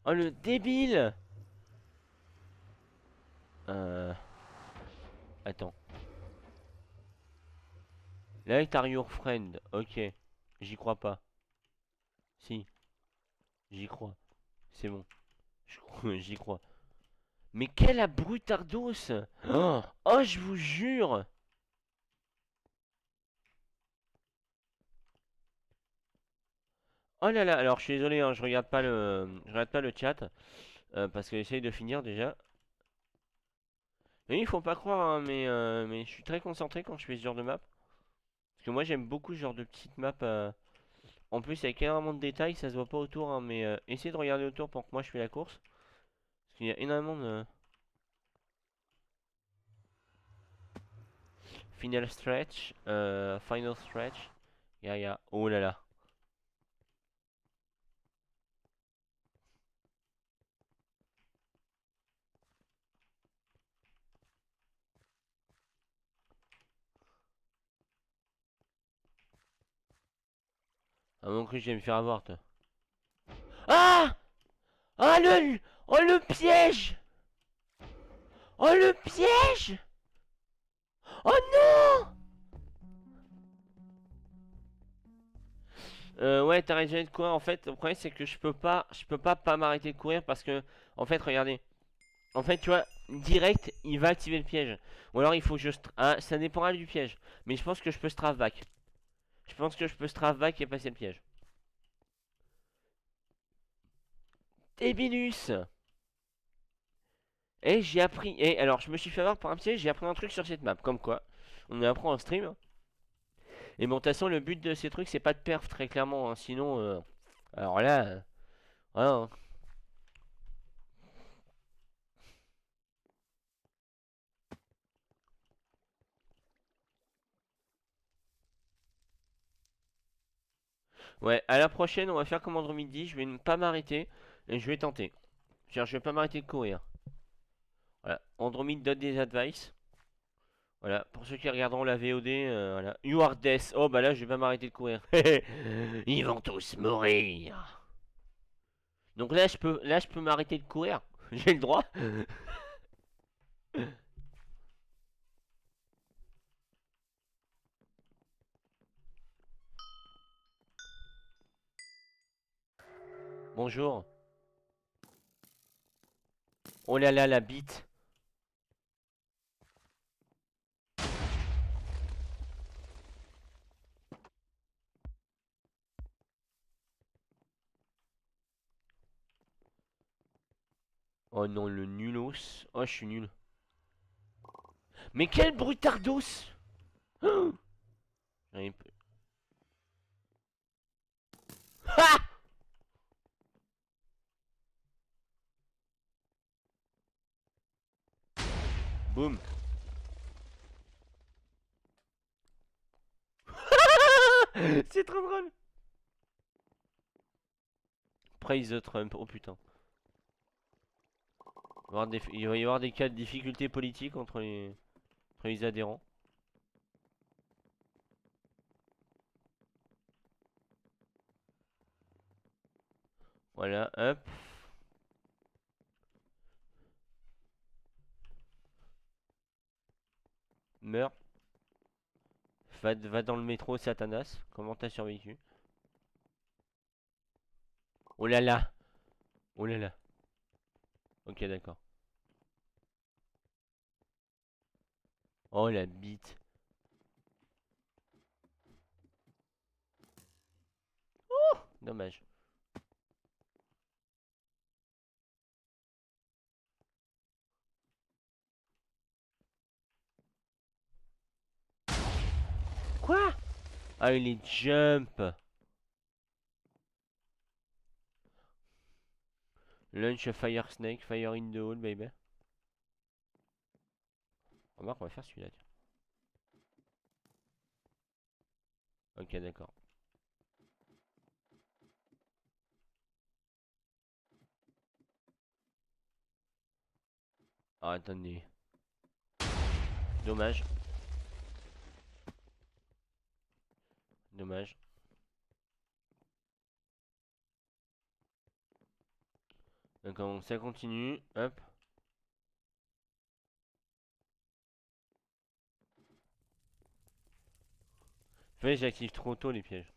Speaker 1: Oh le débile. Euh... Attends. Light are your friend. Ok. J'y crois pas. Si. J'y crois. C'est bon. J'y crois. Mais quelle abrutardos. Oh, oh, je vous jure. Oh là là. Alors je suis désolé, hein, je regarde pas le chat parce que j'essaye de finir déjà. Oui, il faut pas croire, hein, mais je suis très concentré quand je fais ce genre de map. Parce que moi j'aime beaucoup ce genre de petites maps. En plus, avec énormément de détails, ça se voit pas autour, hein, mais essayez de regarder autour pour que moi je fais la course. Parce qu'il y a énormément de. Final stretch. Final stretch. Ya. Oh là là. Ah, mon cru, je vais me faire avoir, toi. Ah. Ah, le. Oh, le piège. Oh, le piège. Oh non. Ouais, t'as raison de quoi. En fait, le problème c'est que je peux pas m'arrêter de courir parce que, en fait, regardez. En fait, tu vois, direct, il va activer le piège. Ou alors il faut que je... Ah, ça dépendra du piège. Mais je pense que je peux strafe back. Je pense que je peux strafe back et passer le piège. Débilus. Et j'ai appris... Et alors, je me suis fait avoir par un piège, j'ai appris un truc sur cette map. Comme quoi, on apprend en stream. Et bon, de toute façon, le but de ces trucs, c'est pas de perf, très clairement, hein. Sinon, alors là... voilà, hein. Ouais, à la prochaine, on va faire comme Andromeda. Je vais ne pas m'arrêter. Et je vais tenter. Je vais pas m'arrêter de courir. Voilà. Andromede donne des advice. Voilà. Pour ceux qui regarderont la VOD, voilà. You are death. Oh bah là, je vais pas m'arrêter de courir. Ils vont tous mourir. Donc là, je peux m'arrêter de courir. J'ai le droit. Bonjour. Oh là là, la bite. Oh non, le nulos. Oh, je suis nul. Mais quel brutardos. Oh, j'en ai Ha. Boum. C'est trop drôle. Praise the Trump. Oh putain. Il va y avoir des cas de difficultés politiques entre les adhérents. Voilà, hop. Meurs. Va dans le métro, Satanas. Comment t'as survécu? Oh là là. Oh là là. Ok, d'accord. Oh la bite. Dommage. Quoi? Ah, il est jump. Launch a fire snake, fire in the hole, baby. Remarque, on va faire celui-là. Ok, d'accord. Ah, attendez. Dommage. Dommage. D'accord, ça continue. Hop. Fais, j'active trop tôt les pièges.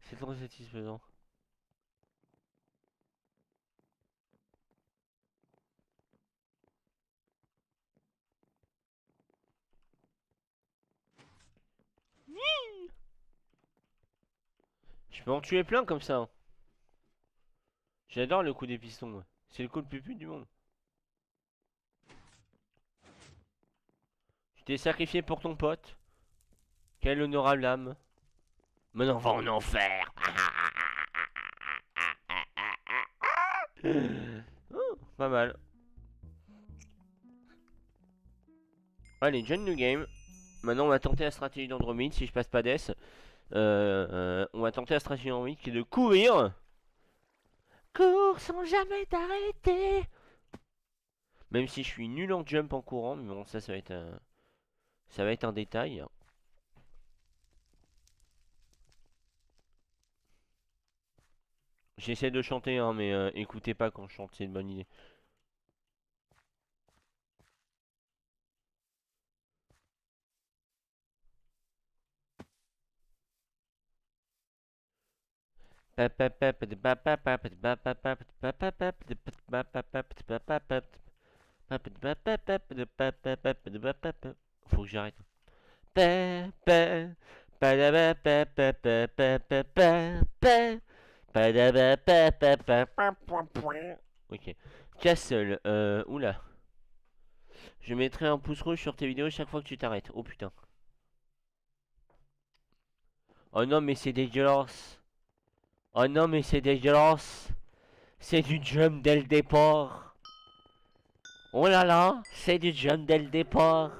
Speaker 1: C'est trop satisfaisant. Je peux en tuer plein comme ça, hein. J'adore le coup des pistons, moi. C'est le coup le plus pute du monde. Tu t'es sacrifié pour ton pote. Quelle honorable âme. Maintenant, va en enfer. Oh, pas mal. Allez, join new game. Maintenant, on va tenter la stratégie d'Andromede si je passe pas d'S. On va tenter la stratégie d'Andromede qui est de courir. Cours sans jamais t'arrêter. Même si je suis nul en jump en courant, mais bon, ça va être ça va être un détail. J'essaie de chanter, hein, mais écoutez pas quand je chante, c'est une bonne idée. Faut que j'arrête. Ok. Castle. Oula. Je mettrai un pouce rouge sur tes vidéos chaque fois que tu t'arrêtes. Oh putain. Oh non, mais c'est dégueulasse. Oh non, mais c'est dégueulasse. C'est du jump dès le départ. Oh là là, c'est du jump dès le départ.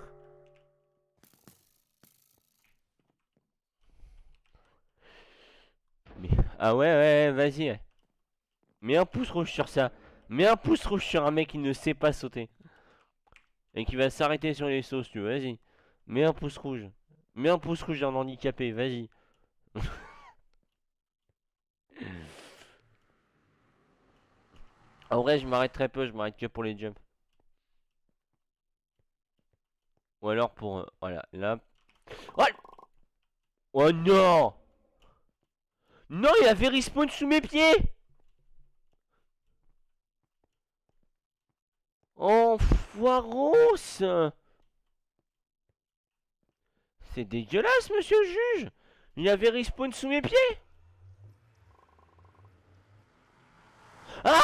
Speaker 1: Ah ouais, ouais, vas-y. Ouais. Mets un pouce rouge sur ça. Mets un pouce rouge sur un mec qui ne sait pas sauter. Et qui va s'arrêter sur les sauts, si tu veux. Vas-y. Mets un pouce rouge. Mets un pouce rouge d'un handicapé, vas-y. En vrai, je m'arrête très peu, je m'arrête que pour les jumps. Ou alors pour... voilà, là... Oh, oh non! Non, il avait respawn sous mes pieds! Oh, foiros! C'est dégueulasse, monsieur le juge! Il avait respawn sous mes pieds! Ah!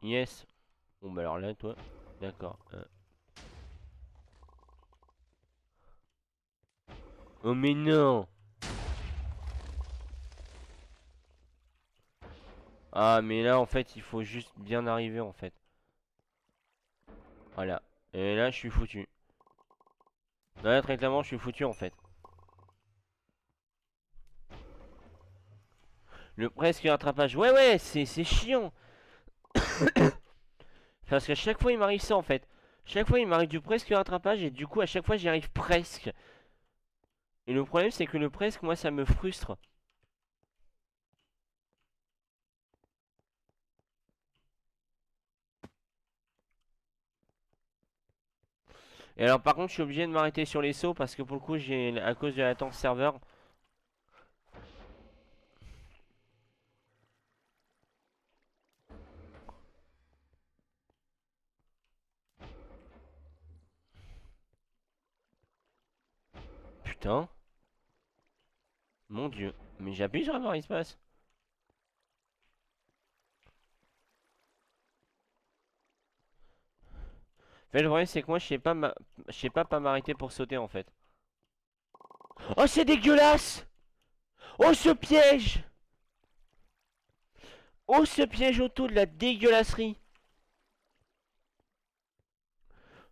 Speaker 1: Yes. Bon, bah alors là, toi... D'accord. Oh, mais non! Ah, mais là, en fait, il faut juste bien arriver, en fait. Voilà. Et là, je suis foutu. Là, très clairement, je suis foutu, en fait. Le presque rattrapage. Ouais, ouais, c'est chiant. Parce qu'à chaque fois, il m'arrive ça, en fait. Chaque fois, il m'arrive du presque rattrapage. Et du coup, à chaque fois, j'y arrive presque. Et le problème, c'est que le presque, moi, ça me frustre. Et alors, par contre, je suis obligé de m'arrêter sur les sauts. Parce que pour le coup, j'ai à cause de la latence serveur. Putain. Mon dieu. Mais j'appuie sur avoir espace. En fait, le problème, c'est que moi, je sais pas m'arrêter pour sauter, en fait. Oh, c'est dégueulasse! Oh, ce piège! Oh, ce piège auto de la dégueulasserie!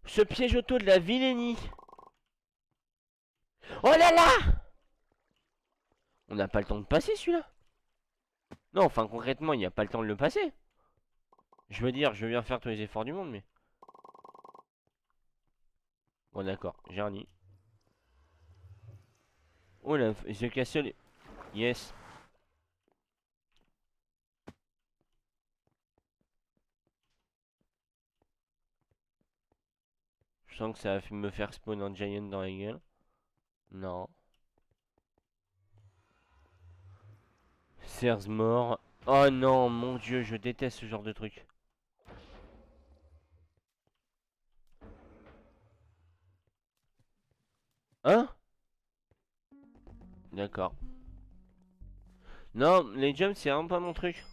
Speaker 1: Ce piège auto de la vilainie! Oh là là! On n'a pas le temps de passer celui-là. Non, enfin concrètement, il n'y a pas le temps de le passer. Je veux dire, je veux bien faire tous les efforts du monde, mais... Bon d'accord, j'ai un nid. Oh là, j'ai cassé les... Yes. Je sens que ça va me faire spawn un giant dans la gueule. Non. Serres mort. Oh non, mon dieu, je déteste ce genre de truc. Hein? D'accord. Non, les jumps, c'est vraiment pas mon truc.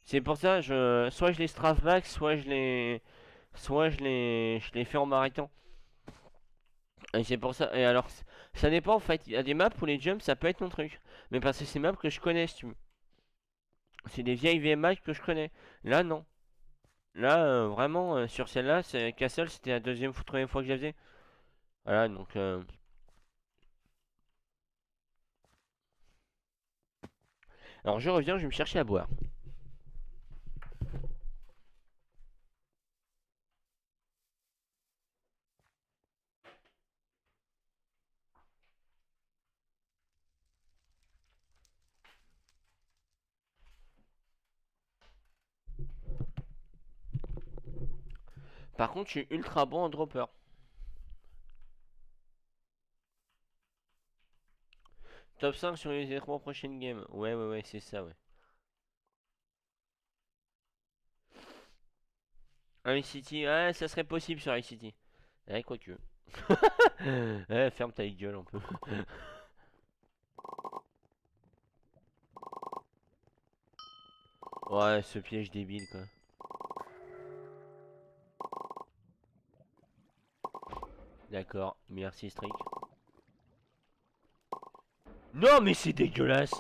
Speaker 1: C'est pour ça, soit je les strafe back, soit je les... Soit je les fais en m'arrêtant. Et c'est pour ça. Et alors, ça dépend en fait. Il y a des maps où les jumps ça peut être mon truc. Mais parce que c'est des maps que je connais, si tu veux. C'est des vieilles VMA que je connais. Là, non. Là, vraiment, sur celle-là, Castle, c'était la deuxième ou troisième fois que je la faisais. Voilà, donc. Alors, je reviens, je vais me chercher à boire. Par contre, je suis ultra bon en dropper. Top 5 sur les 3 prochaines games. Ouais, ouais, ouais, c'est ça, ouais. City, ouais, ça serait possible sur City. Ouais, quoique. Ouais, ferme ta gueule un peu. Ouais, ce piège débile, quoi. D'accord, merci Strick. Non, mais c'est dégueulasse!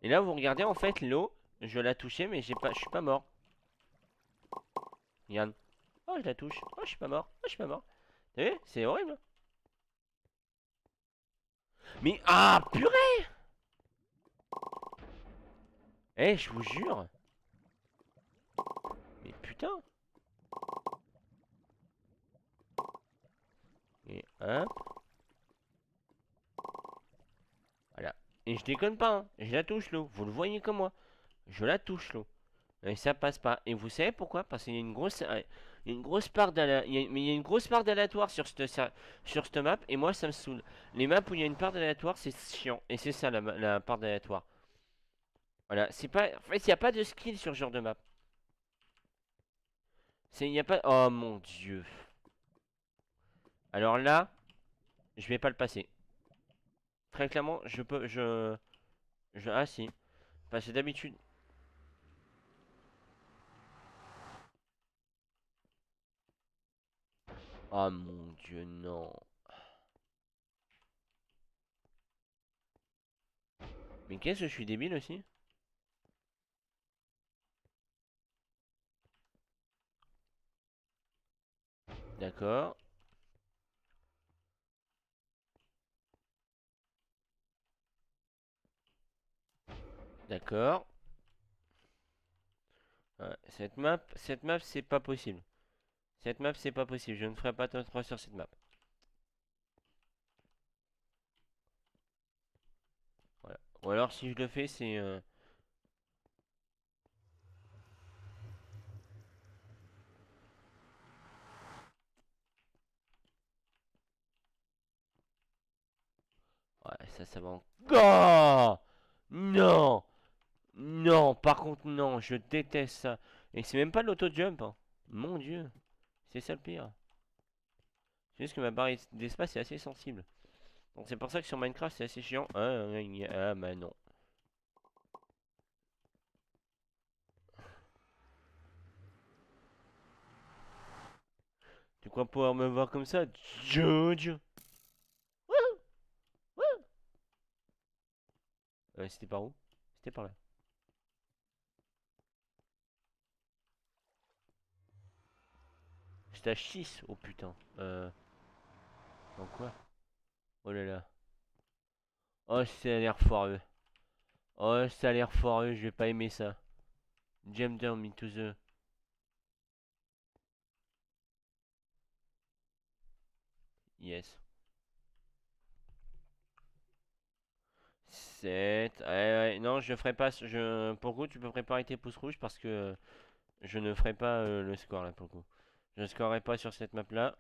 Speaker 1: Et là, vous regardez, en fait, l'eau, je la touchais, mais je suis pas mort. Regarde. Oh, je la touche. Oh, je suis pas mort. Oh, je suis pas mort. T'as vu? C'est horrible. Mais, ah, purée! Eh, je vous jure. Mais putain. Et hop, voilà. Et je déconne pas, hein. Je la touche, l'eau. Vous le voyez comme moi. Je la touche, l'eau. Et ça passe pas. Et vous savez pourquoi? Parce qu'il y a une grosse part mais il y a une grosse part d'aléatoire sur cette map. Et moi, ça me saoule. Les maps où il y a une part d'aléatoire, c'est chiant. Et c'est ça la part d'aléatoire. Voilà. C'est pas. En fait, il n'y a pas de skill sur ce genre de map. Il n'y a pas. Oh mon dieu. Alors là, je vais pas le passer. Très clairement, je peux. Ah si. Parce que d'habitude. Oh mon dieu, non. Mais qu'est-ce que je suis débile aussi? D'accord. D'accord. Ouais, cette map, c'est pas possible. Cette map, c'est pas possible. Je ne ferai pas top 3 sur cette map. Voilà. Ou alors, si je le fais, c'est. Ouais, ça va en. Oh non! Non! Par contre, non. Je déteste ça. Et c'est même pas l'auto-jump, hein. Mon dieu. C'est ça le pire. C'est juste que ma barre d'espace est assez sensible. Donc, c'est pour ça que sur Minecraft, c'est assez chiant. Bah non. Tu crois pouvoir me voir comme ça, Judge? C'était par où? C'était par là. Stage 6. Oh putain. Dans quoi? Oh là là. Oh, ça a l'air foireux. Oh, ça a l'air foireux, je vais pas aimer ça. Jump down into the. Yes. 7. Ouais, ouais. Non, je ferai pas. Pour le coup, tu peux préparer tes pouces rouges parce que je ne ferai pas le score là pour le coup. Je ne scorerai pas sur cette map là.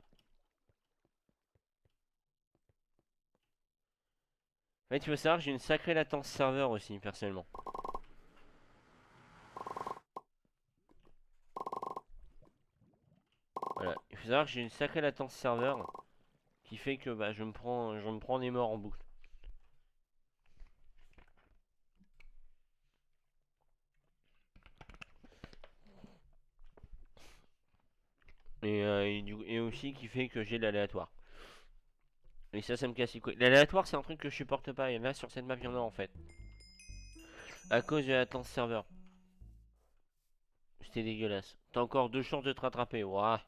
Speaker 1: En fait, il faut savoir que j'ai une sacrée latence serveur aussi, personnellement. Voilà. Il faut savoir que j'ai une sacrée latence serveur qui fait que bah, je me prends des morts en boucle. Et aussi qui fait que j'ai de l'aléatoire. Et ça me casse les couilles. L'aléatoire, c'est un truc que je supporte pas. Et là, sur cette map, il y en a en fait. À cause de la latence serveur. C'était dégueulasse. T'as encore 2 chances de te rattraper. Ouah.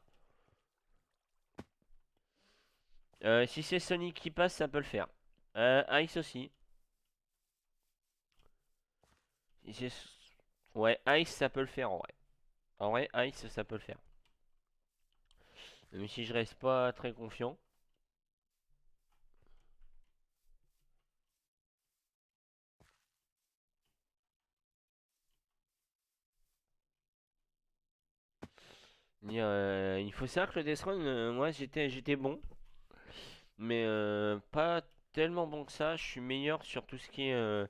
Speaker 1: Si c'est Sonic qui passe, ça peut le faire. Ice aussi. Si c'est... Ouais, Ice, ça peut le faire en vrai. En vrai, Ice, ça peut le faire. Même si je reste pas très confiant. Il faut savoir que le Death Run, moi j'étais bon. Mais pas tellement bon que ça. Je suis meilleur sur tout ce qui est,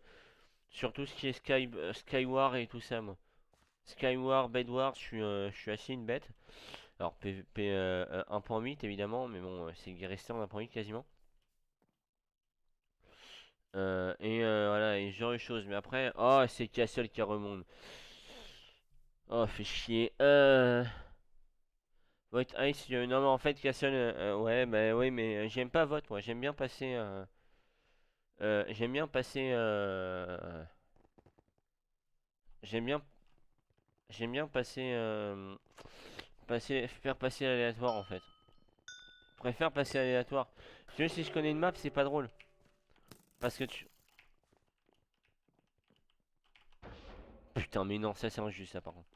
Speaker 1: Skyward et tout ça, moi. Skyward, Bedward, je suis assez une bête. Alors PVP 1.8 évidemment, mais bon, c'est resté en 1.8 quasiment. Voilà, et ce genre de choses. Mais après, oh, c'est Castle qui remonte. Oh, fait chier. Vote Ice, non mais en fait Castle, ouais, bah oui, mais j'aime pas vote, moi. J'aime bien passer. J'aime bien passer. J'aime bien, j'aime bien passer, faire passer l'aléatoire en fait. Je préfère passer aléatoire. Parce que si je connais une map, c'est pas drôle. Parce que tu... Putain, mais non, ça c'est injuste ça par contre.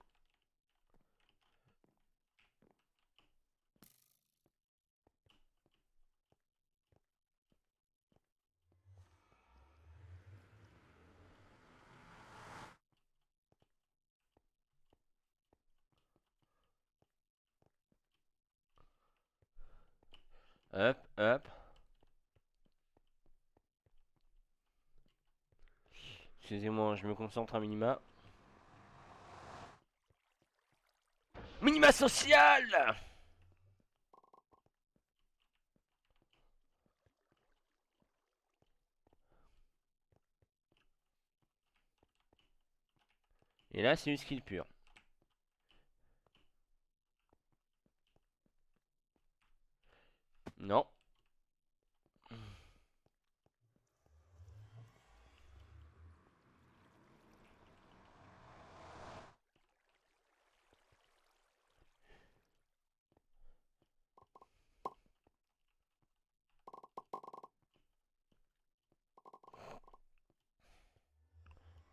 Speaker 1: Hop, hop. Excusez-moi, je me concentre à minima. Minima social. Et là, c'est une skill pure. Non.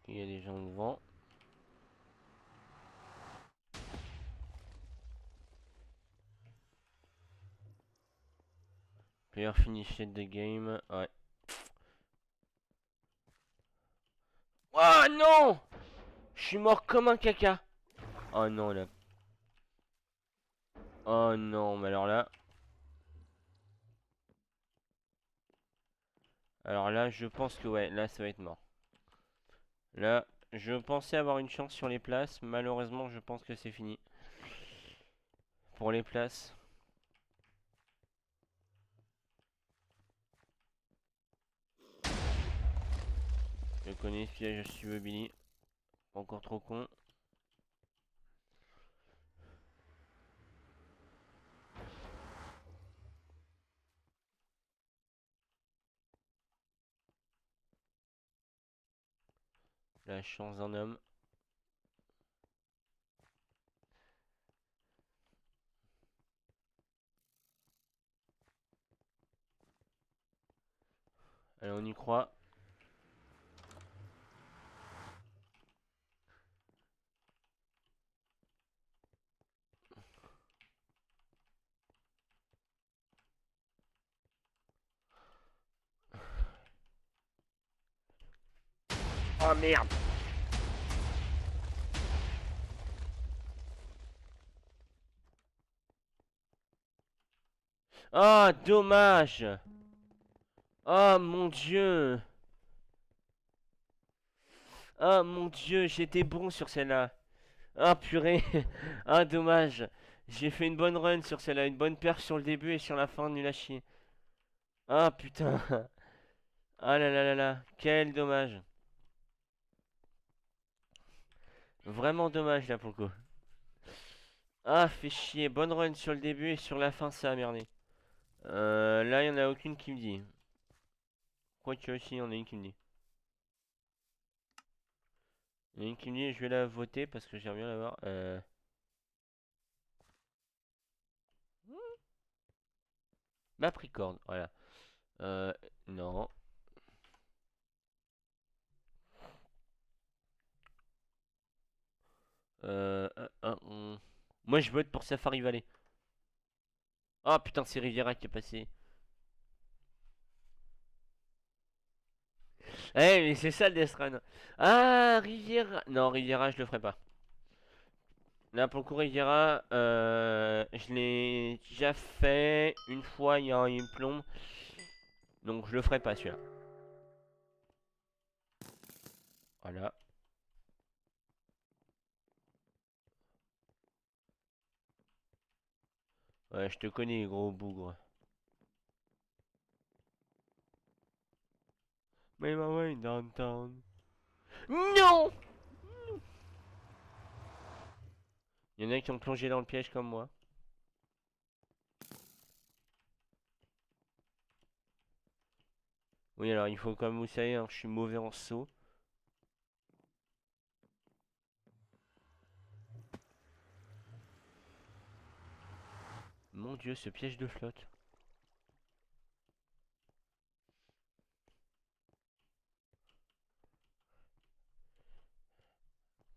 Speaker 1: Il y a des gens devant. Player finish the game. Ouais. Oh non! Je suis mort comme un caca. Oh non, là. Oh non, mais alors là. Alors là, je pense que ouais, là, ça va être mort. Là, je pensais avoir une chance sur les places. Malheureusement, je pense que c'est fini. Pour les places. Je connais ce piège si tu veux, Billy. Encore trop con. La chance d'un homme. Allez, on y croit. Oh merde! Ah, dommage! Oh mon dieu! Oh mon dieu, j'étais bon sur celle-là. Ah purée! Ah dommage! J'ai fait une bonne run sur celle-là, une bonne perche sur le début et sur la fin, nul à chier. Ah putain! Ah là là là là, quel dommage! Vraiment dommage là pour le coup. Ah, fait chier, bonne run sur le début et sur la fin, ça a merdé. Là, il y en a aucune qui me dit. Quoique, si, il y en a une qui me dit. Il y en a une qui me dit, je vais la voter parce que j'aimerais bien la voir. Mapricorne, voilà. Euh, non. Moi, je vote pour Safari Valley. Ah putain, c'est Riviera qui est passé. Eh, mais c'est ça le Death Run. Ah, Riviera. Non, Riviera, je le ferai pas. Là, pour le coup, Riviera, je l'ai déjà fait une fois, il y a une plombe. Donc, je le ferai pas celui-là. Voilà. Ouais, je te connais, gros bougre. Mais my way downtown. Non! Il y en a qui ont plongé dans le piège comme moi. Oui, alors il faut, comme vous savez, hein, je suis mauvais en saut. Mon Dieu, ce piège de flotte.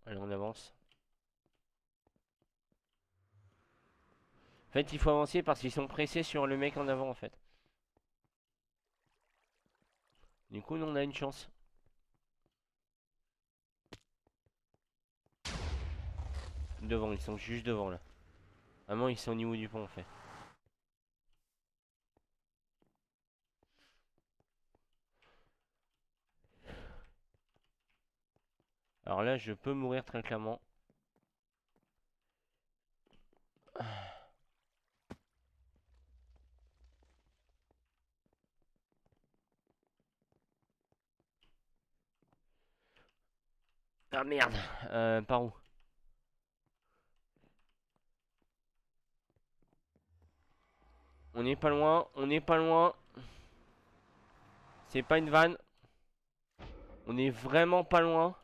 Speaker 1: Allez, on avance. En fait, il faut avancer parce qu'ils sont pressés sur le mec en avant, en fait. Du coup, nous, on a une chance. Devant, ils sont juste devant, là. Vraiment, ils sont au niveau du pont, en fait. Alors là, je peux mourir très clairement. Ah merde. Par où? On n'est pas loin, on n'est pas loin. C'est pas une vanne. On est vraiment pas loin.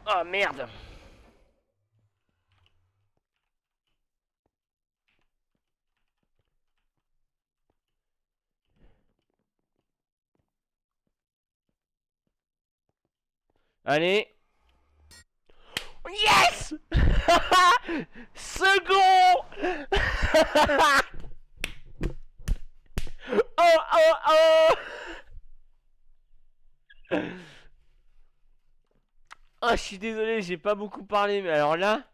Speaker 1: Ah merde. Allez. Yes. Second. Oh oh oh. Ah, je suis désolé, j'ai pas beaucoup parlé, mais alors là.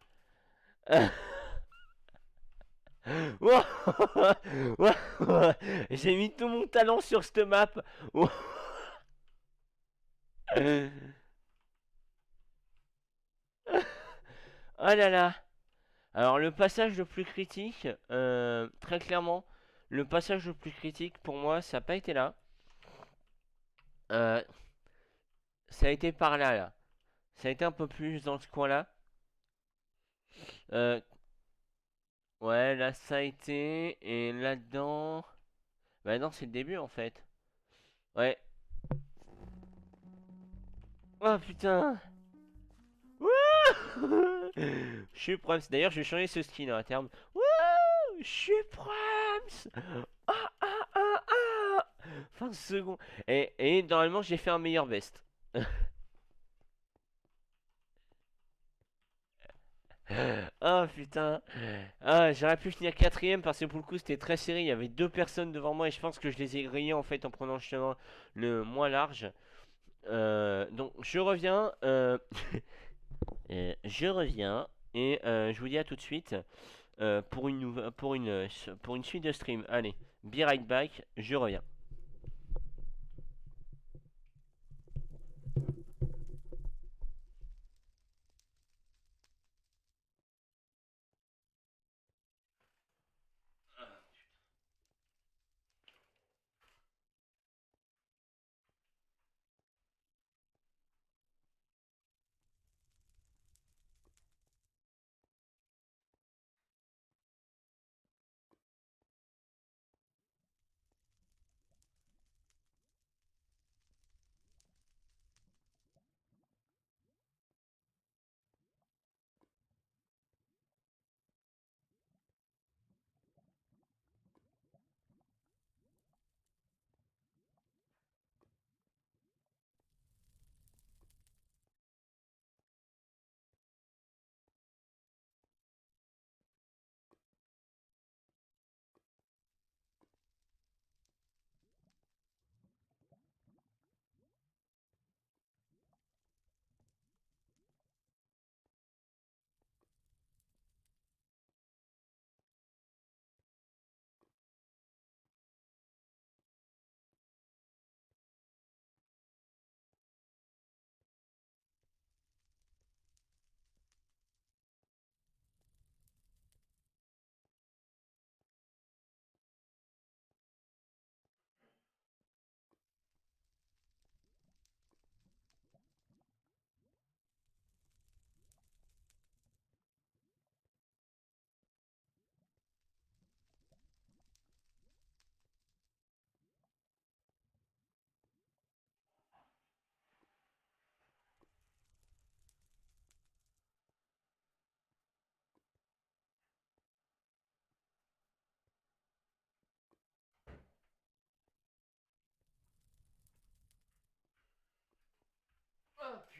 Speaker 1: J'ai mis tout mon talent sur cette map. Oh là là. Alors le passage le plus critique, très clairement, le passage le plus critique pour moi, ça n'a pas été là. Euh, Ça a été par là, là. Ça a été un peu plus dans ce coin-là. Euh, ouais, là ça a été. Et là-dedans. Bah non, c'est le début en fait. Ouais. Oh putain. Wouh. Je suis Prams. D'ailleurs, je vais changer ce skin à terme. Wouh. Je suis Prams. Ah ah ah ah. 20 secondes. Et normalement, j'ai fait un meilleur best. Ah putain. Ah, j'aurais pu finir quatrième parce que pour le coup c'était très serré. Il y avait deux personnes devant moi et je pense que je les ai grillés en fait en prenant le chemin le moins large. Donc je reviens. Je reviens et je vous dis à tout de suite pour une suite de stream. Allez, be right back. Je reviens.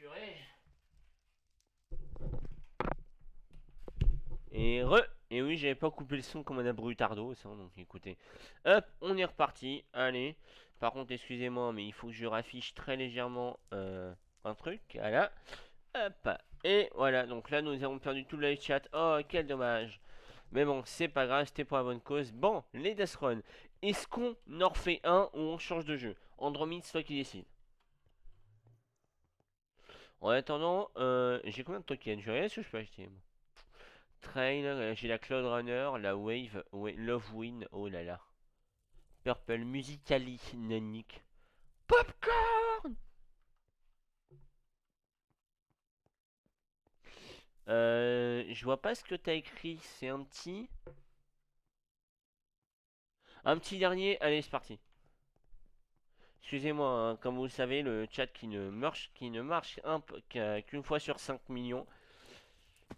Speaker 1: purée. Et re. Et oui, j'avais pas coupé le son comme un abrutardo, ça, donc écoutez. Hop, on est reparti. Allez. Par contre, excusez-moi, mais il faut que je raffiche très légèrement un truc. Voilà. Hop. Et voilà, donc là, nous avons perdu tout le live chat. Oh, quel dommage. Mais bon, c'est pas grave, c'était pour la bonne cause. Bon, les Death Run. Est-ce qu'on en refait un ou on change de jeu? Andromede, c'est toi qui décide. En attendant, j'ai combien de tokens? Je regarde ce que je peux acheter. Trail, j'ai la Cloud Runner, la Wave, Love Wind, oh là là. Purple, Musicali, Nanic. Popcorn. Je vois pas ce que t'as écrit, c'est un petit... Un petit dernier, allez c'est parti. Excusez-moi, hein, comme vous le savez, le chat qui ne marche qu'une fois sur 5 millions.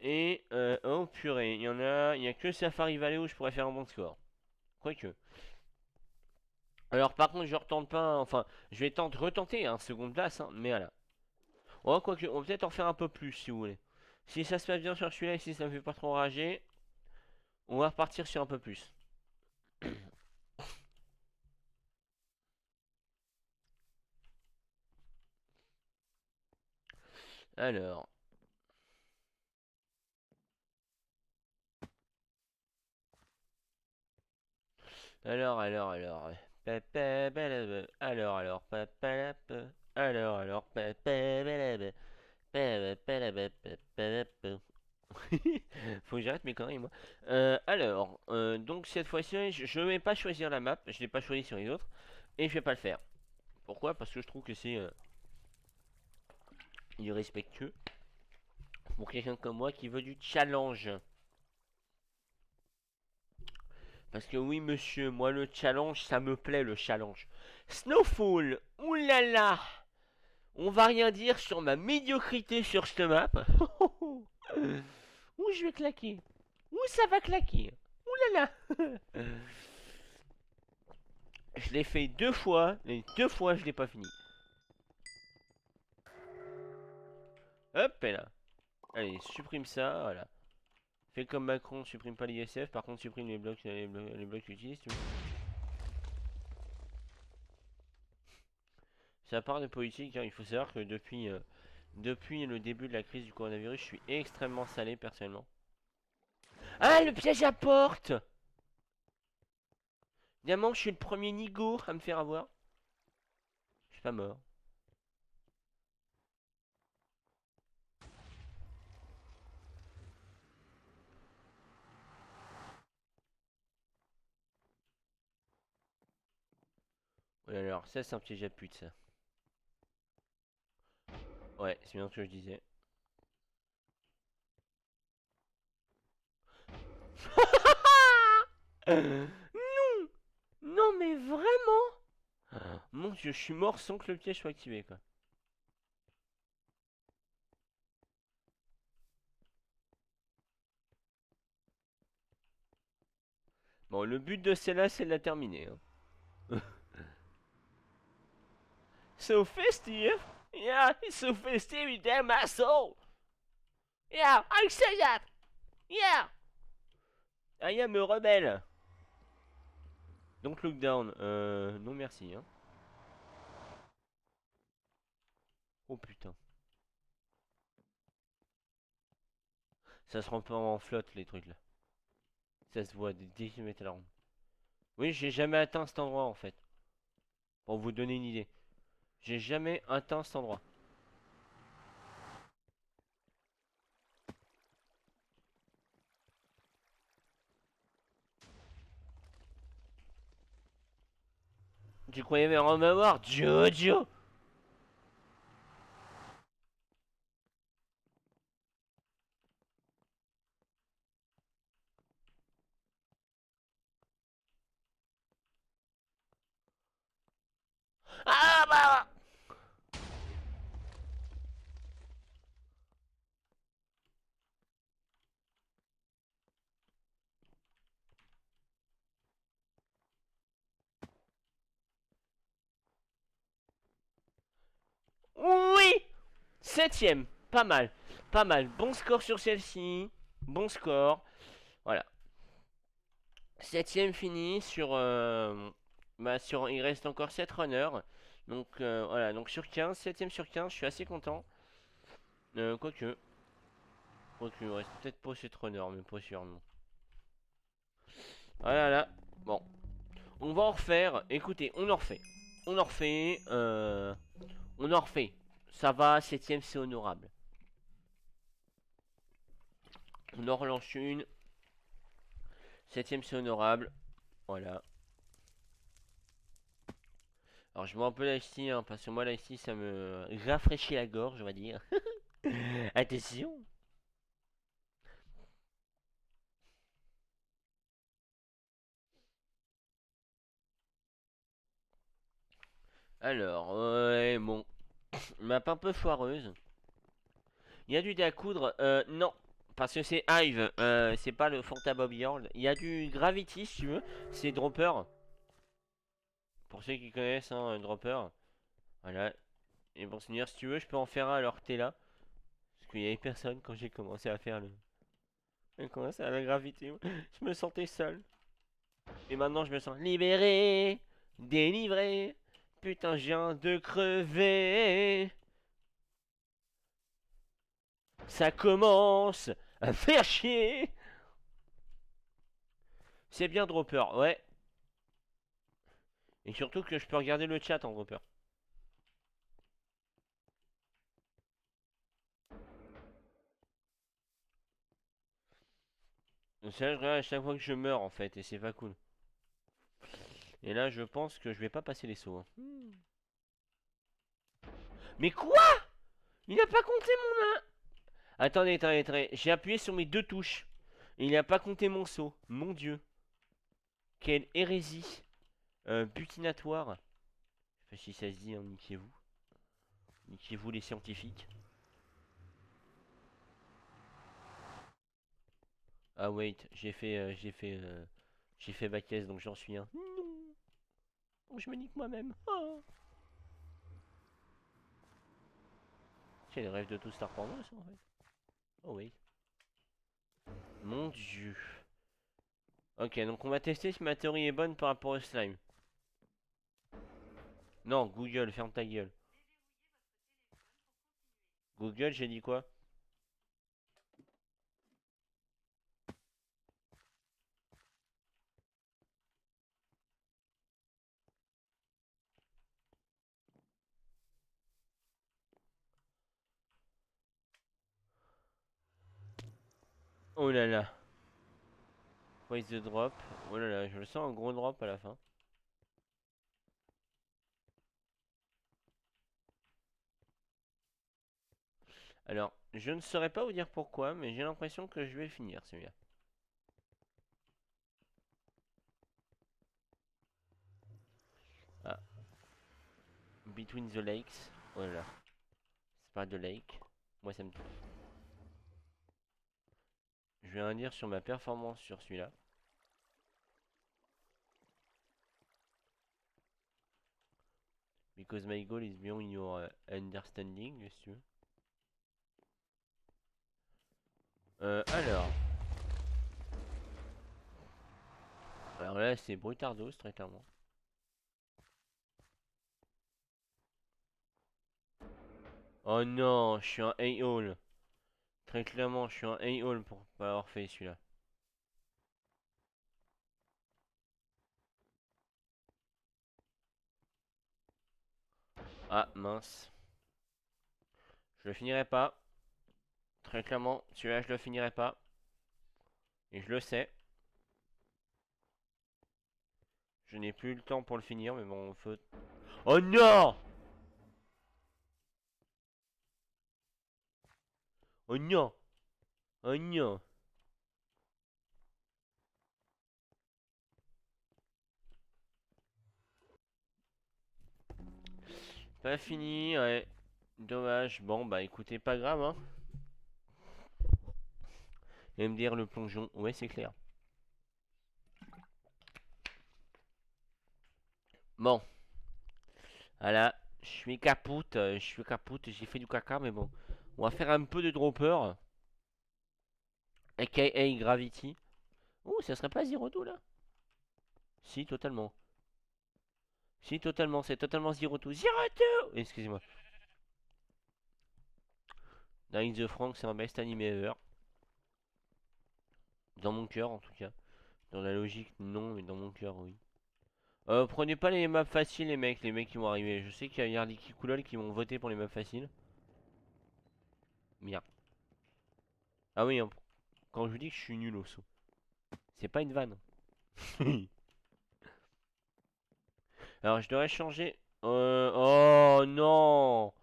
Speaker 1: Et, oh purée, il y a que Safari Valley où je pourrais faire un bon score. Quoique. Alors par contre, je retente pas, enfin, je vais retenter, hein, seconde place, hein, mais voilà. Oh, quoique, on va peut-être en faire un peu plus si vous voulez. Si ça se passe bien sur celui-là et si ça me fait pas trop rager, on va repartir sur un peu plus. Alors. Alors. Alors. Faut que j'arrête mes conneries, moi. Donc cette fois-ci, je ne vais pas choisir la map. Je l'ai pas choisi sur les autres. Et je vais pas le faire. Pourquoi? Parce que je trouve que c'est irrespectueux pour quelqu'un comme moi qui veut du challenge. Parce que oui, monsieur, moi le challenge, ça me plaît le challenge. Snowfall, oulala, on va rien dire sur ma médiocrité sur cette map. Où je vais claquer? Où ça va claquer? Oulala. Je l'ai fait 2 fois, les 2 fois je l'ai pas fini. Hop et là. Allez, supprime ça, voilà. Fais comme Macron, supprime pas l'ISF, par contre supprime les blocs que tu utilises. Ça part de politique, hein. Il faut savoir que depuis le début de la crise du coronavirus, je suis extrêmement salé personnellement. Ah, le piège à porte! Évidemment, je suis le premier nigo à me faire avoir. Je suis pas mort. Oh là là, alors ça c'est un piège à pute ça. Ouais, c'est bien ce que je disais. Non! Non mais vraiment? Mon dieu, je suis mort sans que le piège soit activé quoi. Bon, le but de celle-là, c'est de la terminer. Hein. So festive? Yeah, it's so festive, you damn asshole! Yeah, I say that! Yeah! I am a rebelle! Donc look down, non merci. Hein. Oh putain. Ça se rend pas en flotte les trucs là. Ça se voit des 10 km à la ronde. Oui, j'ai jamais atteint cet endroit en fait. Pour vous donner une idée. J'ai jamais atteint cet endroit. Tu croyais vraiment m'avoir, Jojo? Ah bah! Septième, pas mal. Pas mal. Bon score sur celle-ci. Bon score. Voilà. Septième fini sur, il reste encore 7 runners. Donc voilà, donc sur 15, septième sur 15, je suis assez content. Quoique, il reste peut-être pas 7 runners, mais pas sûr, non. Voilà, là. Bon, on va en refaire. Écoutez, on en refait. On en refait. On en refait. Ça va, septième, c'est honorable. On en relance une. Septième, c'est honorable. Voilà. Alors, je bois un peu l'ice hein, parce que moi, l'ice ça me rafraîchit la gorge, on va dire. Attention. Alors, ouais, bon. Map un peu foireuse. Il y a du dé à coudre. Non. Parce que c'est Hive. C'est pas le Fortabob Yard. Il y a du Gravity, si tu veux. C'est Dropper. Pour ceux qui connaissent, hein, un Dropper. Voilà. Et bon, Seigneur, si tu veux, je peux en faire un alors que t'es là. Parce qu'il y avait personne quand j'ai commencé à faire le. J'ai commencé à la gravité. Je me sentais seul. Et maintenant, je me sens libéré. Délivré. Putain, je viens de crever. Ça commence à faire chier. C'est bien Dropper, ouais. Et surtout que je peux regarder le chat en Dropper. Donc ça, je regarde à chaque fois que je meurs en fait, et c'est pas cool. Et là, je pense que je vais pas passer les sauts. Hein. Mais quoi? Il n'a pas compté mon... Attendez, attendez. J'ai appuyé sur mes deux touches. Et il n'a pas compté mon saut. Mon dieu. Quelle hérésie. Butinatoire. Je sais pas si ça se dit, hein, niquez-vous. Niquez-vous les scientifiques. Ah wait, j'ai fait back donc j'en suis un. Non, je me nique moi-même. Ah. C'est le rêve de tout Star Porno ça en fait. Oh oui. Mon dieu. Ok, donc on va tester si ma théorie est bonne par rapport au slime. Non, Google, ferme ta gueule. Google, j'ai dit quoi? Oh là là. Where's the drop? Oh là là, je le sens un gros drop à la fin. Alors, je ne saurais pas vous dire pourquoi, mais j'ai l'impression que je vais finir celui-là. Ah. Between the lakes. Oh là là. C'est pas de lake. Moi ça me... Je vais rien dire sur ma performance sur celui-là. Because my goal is beyond your understanding, si tu veux. Alors. Alors là, c'est Brutardos, très clairement. Oh non, je suis un A-hole. Très clairement, je suis un A-hole pour pas avoir fait celui-là. Ah, mince. Je le finirai pas. Très clairement, celui-là, je le finirai pas. Et je le sais. Je n'ai plus le temps pour le finir, mais bon, faut... Oh non! Oh non! Oh non! Pas fini, ouais. Dommage. Bon, bah écoutez, pas grave, hein. MDR le plongeon. Ouais, c'est clair. Bon. Voilà. je suis capoute, j'ai fait du caca, mais bon. On va faire un peu de dropper, aka Gravity. Oh, ça serait pas Zero Two là? Si, totalement. Si, totalement, c'est totalement Zero Two. Zero Two! Excusez-moi. Dying the Frank, c'est un best animé ever. Dans mon cœur, en tout cas. Dans la logique, non, mais dans mon cœur, oui. Prenez pas les maps faciles, les mecs qui vont arriver. Je sais qu'il y a Yardiki Koulol qui vont voter pour les maps faciles. Merde. Ah oui, hein, quand je vous dis que je suis nul au saut, c'est pas une vanne. Alors, je devrais changer. Oh non!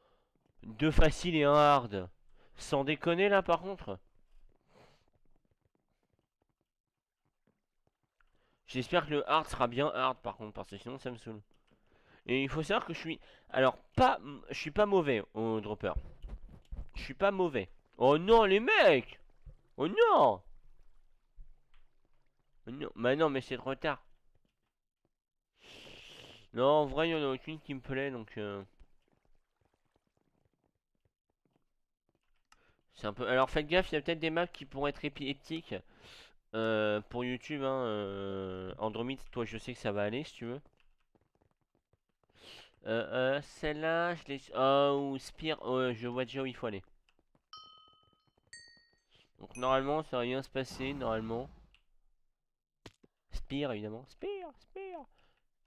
Speaker 1: Deux faciles et un hard. Sans déconner là, par contre. J'espère que le hard sera bien hard, par contre, parce que sinon ça me saoule. Et il faut savoir que je suis. Alors, pas. Je suis pas mauvais au dropper. Je suis pas mauvais. Oh non, les mecs! Oh non! Oh non. Bah non, mais c'est trop tard. Non, en vrai, il y en a aucune qui me plaît, donc. C'est un peu. Alors, faites gaffe, il y a peut-être des maps qui pourraient être épiques pour YouTube. Hein, Andromeda, toi, je sais que ça va aller si tu veux. Celle-là, je l'ai. Oh, Spear, oh, je vois déjà où il faut aller. Donc, normalement, ça va bien se passer, normalement. Spear, évidemment. Spear, Spear.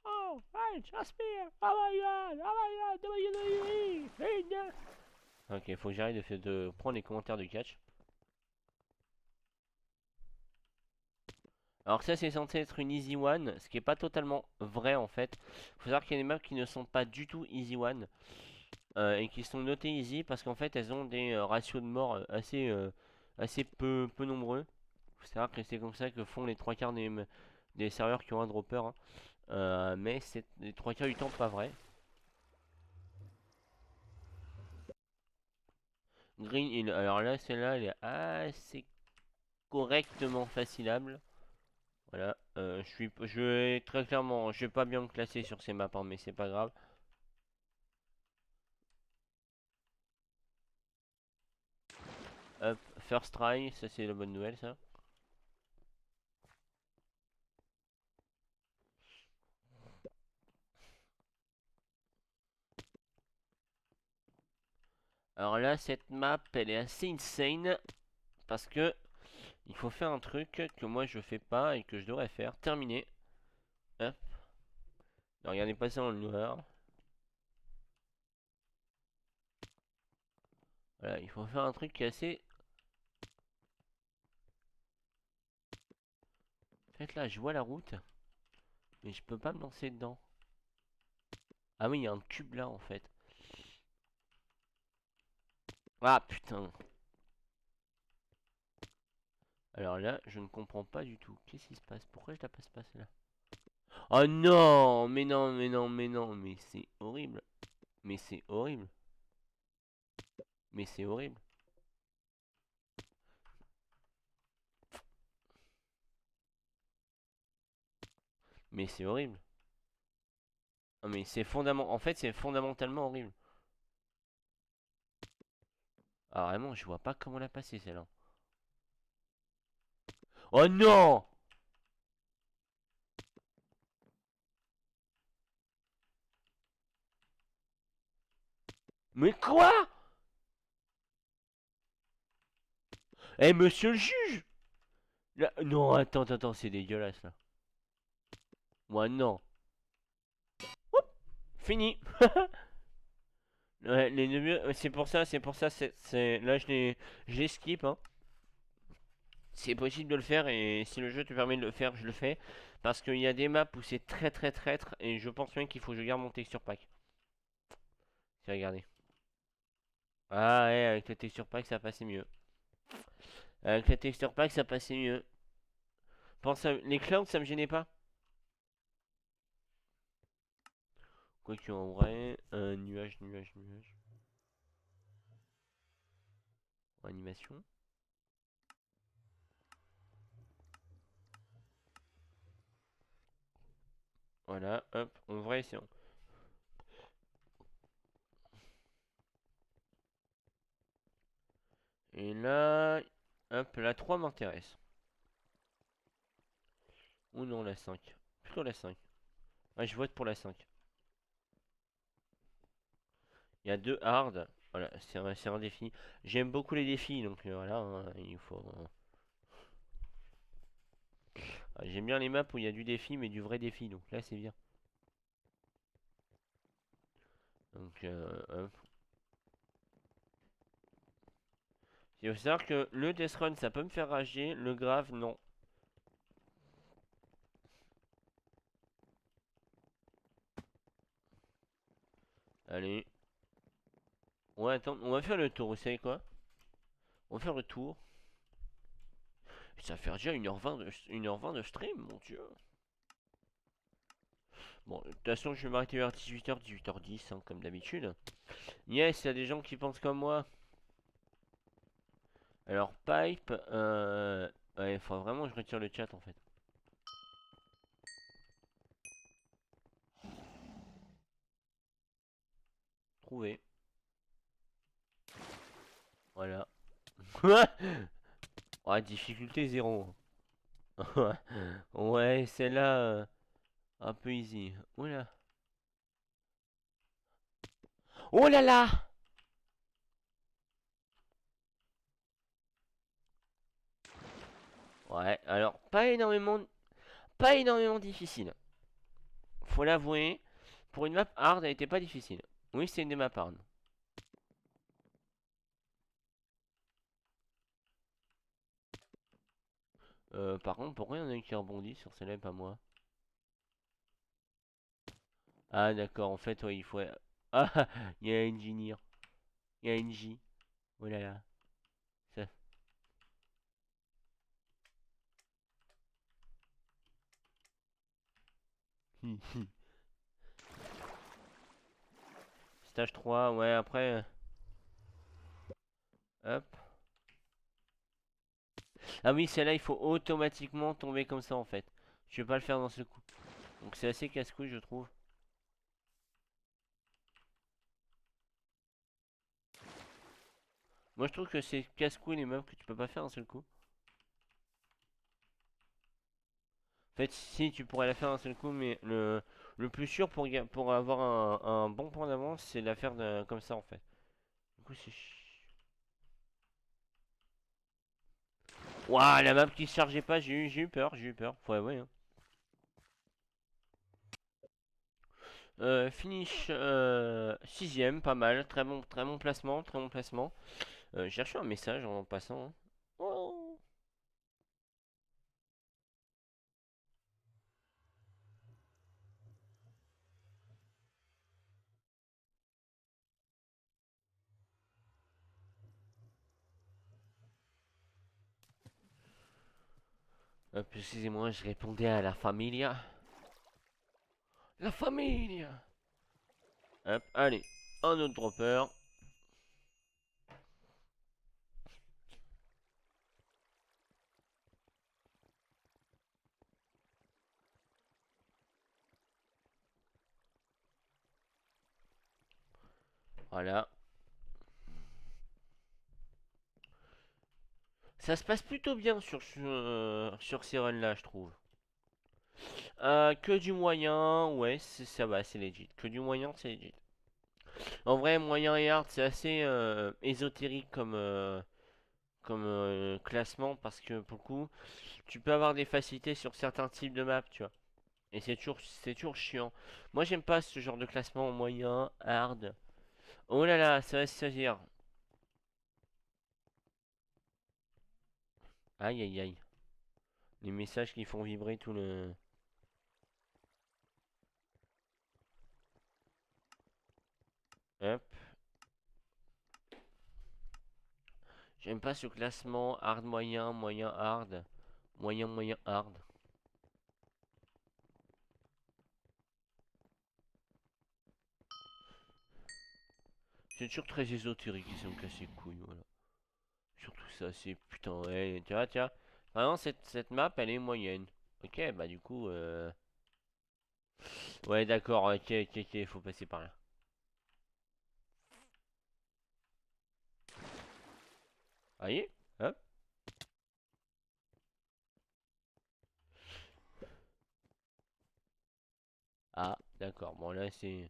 Speaker 1: Oh, right, a Spear. Oh my god, WWE. Ok, faut que j'arrête de prendre les commentaires du catch. Alors ça c'est censé être une easy one, ce qui est pas totalement vrai en fait. Faut savoir qu'il y a des maps qui ne sont pas du tout easy one et qui sont notées easy parce qu'en fait elles ont des ratios de mort assez peu nombreux. Faut savoir que c'est comme ça que font les trois quarts des serveurs qui ont un dropper, hein. Mais c'est les trois quarts du temps pas vrai. Green Hill, alors là celle-là elle est assez correctement facilable. Voilà, je vais très clairement, je vais pas bien me classer sur ces maps, hein, mais c'est pas grave. Hop, first try, ça c'est la bonne nouvelle ça. Alors là, cette map, elle est assez insane parce que il faut faire un truc que moi je fais pas et que je devrais faire. Terminé. Hop. Ne regardez pas ça dans le noir. Voilà, il faut faire un truc qui est assez. En fait, là, je vois la route, mais je peux pas me lancer dedans. Ah oui, il y a un cube là en fait. Ah putain. Alors là, je ne comprends pas du tout. Qu'est-ce qui se passe? Pourquoi je la passe pas celle-là? Oh non, mais non, mais non, mais non, mais c'est horrible. Mais c'est horrible. Mais c'est horrible. Mais c'est horrible. Non mais c'est en fait c'est fondamentalement horrible. Ah vraiment, je vois pas comment la passer celle-là. Oh non! Mais quoi? Eh monsieur le juge! Non, attends, c'est dégueulasse là. Moi non. Fini. Ouais, les deux, c'est pour ça, là je les skip, hein. C'est possible de le faire et si le jeu te permet de le faire, je le fais. Parce qu'il y a des maps où c'est très traître et je pense même qu'il faut que je garde mon texture pack. C'est regardez. Ah ouais, avec le texture pack ça passait mieux. Avec le texture pack ça passait mieux. Les clouds ça me gênait pas. Quoique en vrai, nuage. Animation. Voilà, hop, en vrai c'est. Et là, hop, la 3 m'intéresse. Ou non, la 5. Plutôt la 5. Ah, je vote pour la 5. Il y a 2 hard. Voilà, c'est un défi. J'aime beaucoup les défis, donc voilà, hein, il faut... Ah, j'aime bien les maps où il y a du défi, mais du vrai défi, donc là c'est bien. Donc, hop. Il faut savoir que le Death Run, ça peut me faire rager, le grave, non. Allez. Ouais, attends, on va faire le tour, vous savez quoi? On va faire le tour. Ça va faire déjà 1h20 de stream, mon dieu. Bon, de toute façon, je vais m'arrêter vers 18h, 18h10, hein, comme d'habitude. Yes, il y a des gens qui pensent comme moi. Alors, Pipe, ouais, il faut vraiment que je retire le chat, en fait. Trouvé. Voilà. Ouais, difficulté 0. Ouais, celle-là, un peu easy. Oula. Oh là là! Ouais, alors, pas énormément difficile. Faut l'avouer. Pour une map hard, elle était pas difficile. Oui, c'est une des maps hard. Par contre, pourquoi il y en a qui rebondit sur celle-là et pas moi? Ah, d'accord, en fait, ouais, il faut... Ah, il y a Engineer. Il y a NJ. Oh là là. Ça... Stage 3, ouais, après... Hop. Ah oui, celle-là, il faut automatiquement tomber comme ça, en fait. Je vais pas le faire dans ce coup. Donc c'est assez casse-couille, je trouve. Moi, je trouve que c'est casse-couille les meubles que tu peux pas faire d'un seul coup. En fait, si, tu pourrais la faire d'un seul coup, mais le plus sûr pour avoir un bon point d'avance, c'est la faire comme ça, en fait. Du coup, c'est... Waouh, la map qui se chargeait pas, j'ai eu peur, j'ai eu peur. Ouais, ouais, hein. Finish 6ème, pas mal. Très bon placement, très bon placement. J'ai reçu un message en passant, hein. Oh. Excusez-moi, je répondais à la familia. La familia. Hop, allez, un autre dropper. Voilà. Ça se passe plutôt bien sur ces runs-là, je trouve. Que du moyen, ouais, ça va, c'est legit. Que du moyen, c'est legit. En vrai, moyen et hard, c'est assez ésotérique comme classement parce que pour le coup, tu peux avoir des facilités sur certains types de maps, tu vois. Et c'est toujours chiant. Moi, j'aime pas ce genre de classement moyen, hard. Oh là là, ça va se saisir. Aïe aïe aïe. Les messages qui font vibrer tout le... Hop. J'aime pas ce classement hard moyen, moyen hard, moyen moyen hard. C'est toujours très ésotérique et ça me casse les couilles, voilà. Surtout ça, c'est putain, ouais, tu vois, tiens. Vraiment, cette map, elle est moyenne. Ok, bah du coup, ouais, d'accord, ok, ok, ok, faut passer par là. Voyez? Hop. Ah, d'accord. Bon, là, c'est...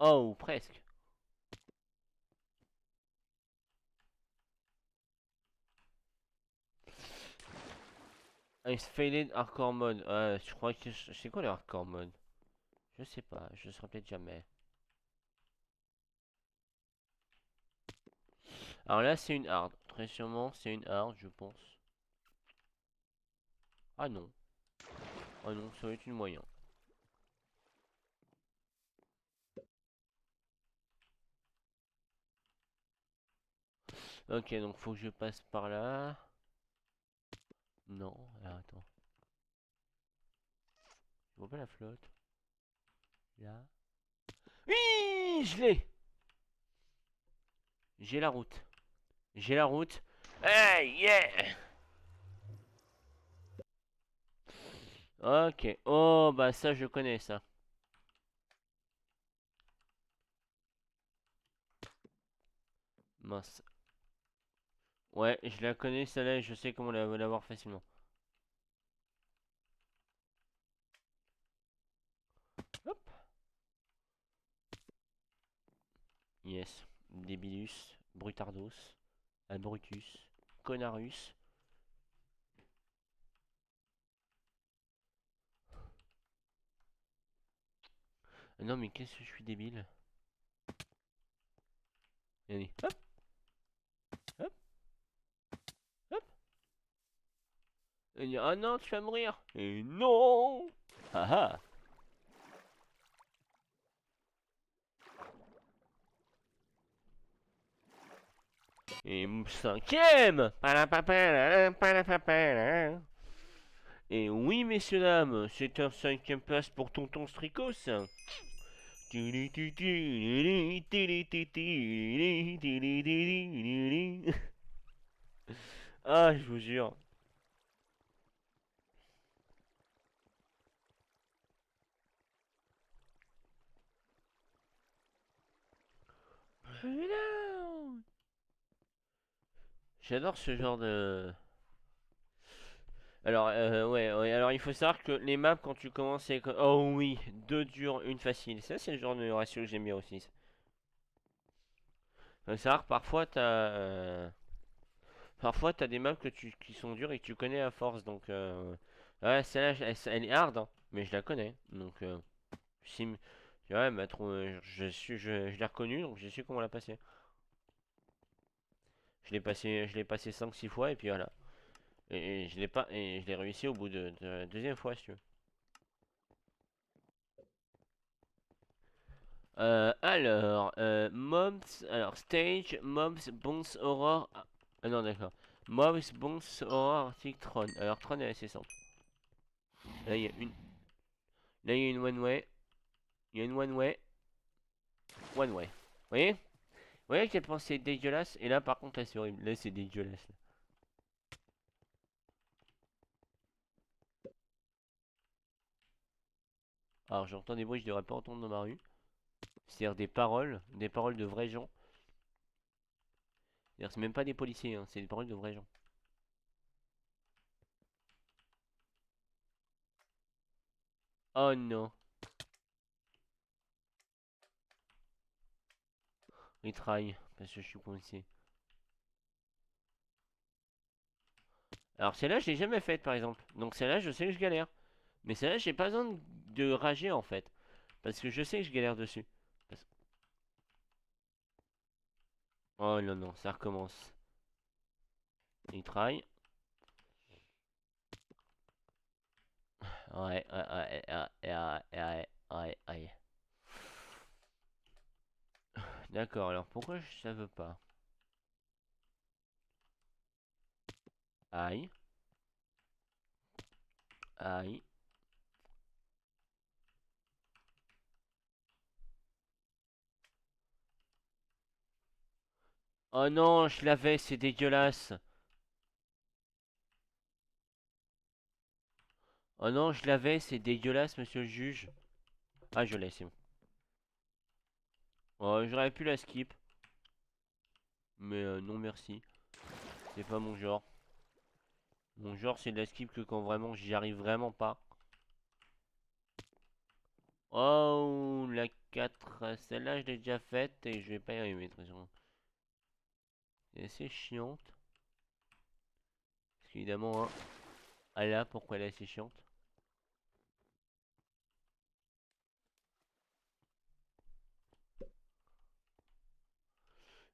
Speaker 1: Oh, presque. Ice Faded Hardcore Mode. Je crois que... C'est quoi le Hardcore Mode? Je sais pas. Je ne saurais peut-être jamais. Alors là, c'est une hard. Très sûrement, c'est une hard, je pense. Ah non. Ah non, ça va être une moyenne. Ok, donc faut que je passe par là. Non, alors attends. Je vois pas la flotte. Là. Oui, je l'ai. J'ai la route. J'ai la route. Hey, yeah. Ok. Oh, bah ça, je connais ça. Mince. Ouais, je la connais celle-là et je sais comment l'avoir facilement. Hop. Yes. Débilus. Brutardos. Albrutus. Connarus. Non, mais qu'est-ce que je suis débile. Allez. Hop. Hop. Hop. Et dire, ah non, tu vas mourir. Et non. Ah ah. Et cinquième. Et oui, messieurs, dames, c'est un cinquième place pour Tonton Stricos. Ah, je vous jure. J'adore ce genre de... Alors, ouais, alors il faut savoir que les maps, quand tu commences, c'est... Oh oui, deux durs, une facile. Ça, c'est le genre de ratio que j'aime bien aussi. Faut savoir que parfois, t'as des maps qui sont dures et que tu connais à force. Donc, ouais, celle-là, elle est hard, hein, mais je la connais. Donc, si... Ouais, bah, je l'ai reconnue, donc je sais comment la passer. Je l'ai passé 5 6 fois et puis voilà. Et je l'ai pas, et je l'ai réussi au bout de la deuxième fois, si tu veux. Alors, Stage, Mobs, Bounce, Aurore. Ah non, d'accord. Mobs, Bounce, Aurore, Arctic, Tron. Alors, Tron est assez simple. Là, il y a une. Là, il y a une one way. Il y a une one way. One way. Vous voyez? Vous voyez à quel point c'est dégueulasse? Et là, par contre, là, c'est horrible. Là, c'est dégueulasse. Là. Alors, j'entends des bruits que je devrais pas entendre dans ma rue. C'est-à-dire des paroles de vrais gens. C'est-à-dire, c'est même pas des policiers, hein, c'est des paroles de vrais gens. Oh non. Retry, parce que je suis coincé. Alors celle-là, je l'ai jamais faite par exemple. Donc celle-là, je sais que je galère. Mais celle-là, j'ai pas besoin de rager en fait. Parce que je sais que je galère dessus. Oh non, non, ça recommence. Retry. Ouais. D'accord, alors pourquoi ça veut pas? Aïe. Aïe. Oh non, je l'avais, c'est dégueulasse. Oh non, je l'avais, c'est dégueulasse, monsieur le juge. Ah, je l'ai, c'est bon. J'aurais pu la skip. Mais non merci. C'est pas mon genre. Mon genre c'est de la skip que quand vraiment j'y arrive vraiment pas. Oh la 4. Celle-là je l'ai déjà faite et je vais pas y arriver de toute façon. C'est assez chiante. Parce qu'évidemment, hein. Ah là, pourquoi elle est assez chiante?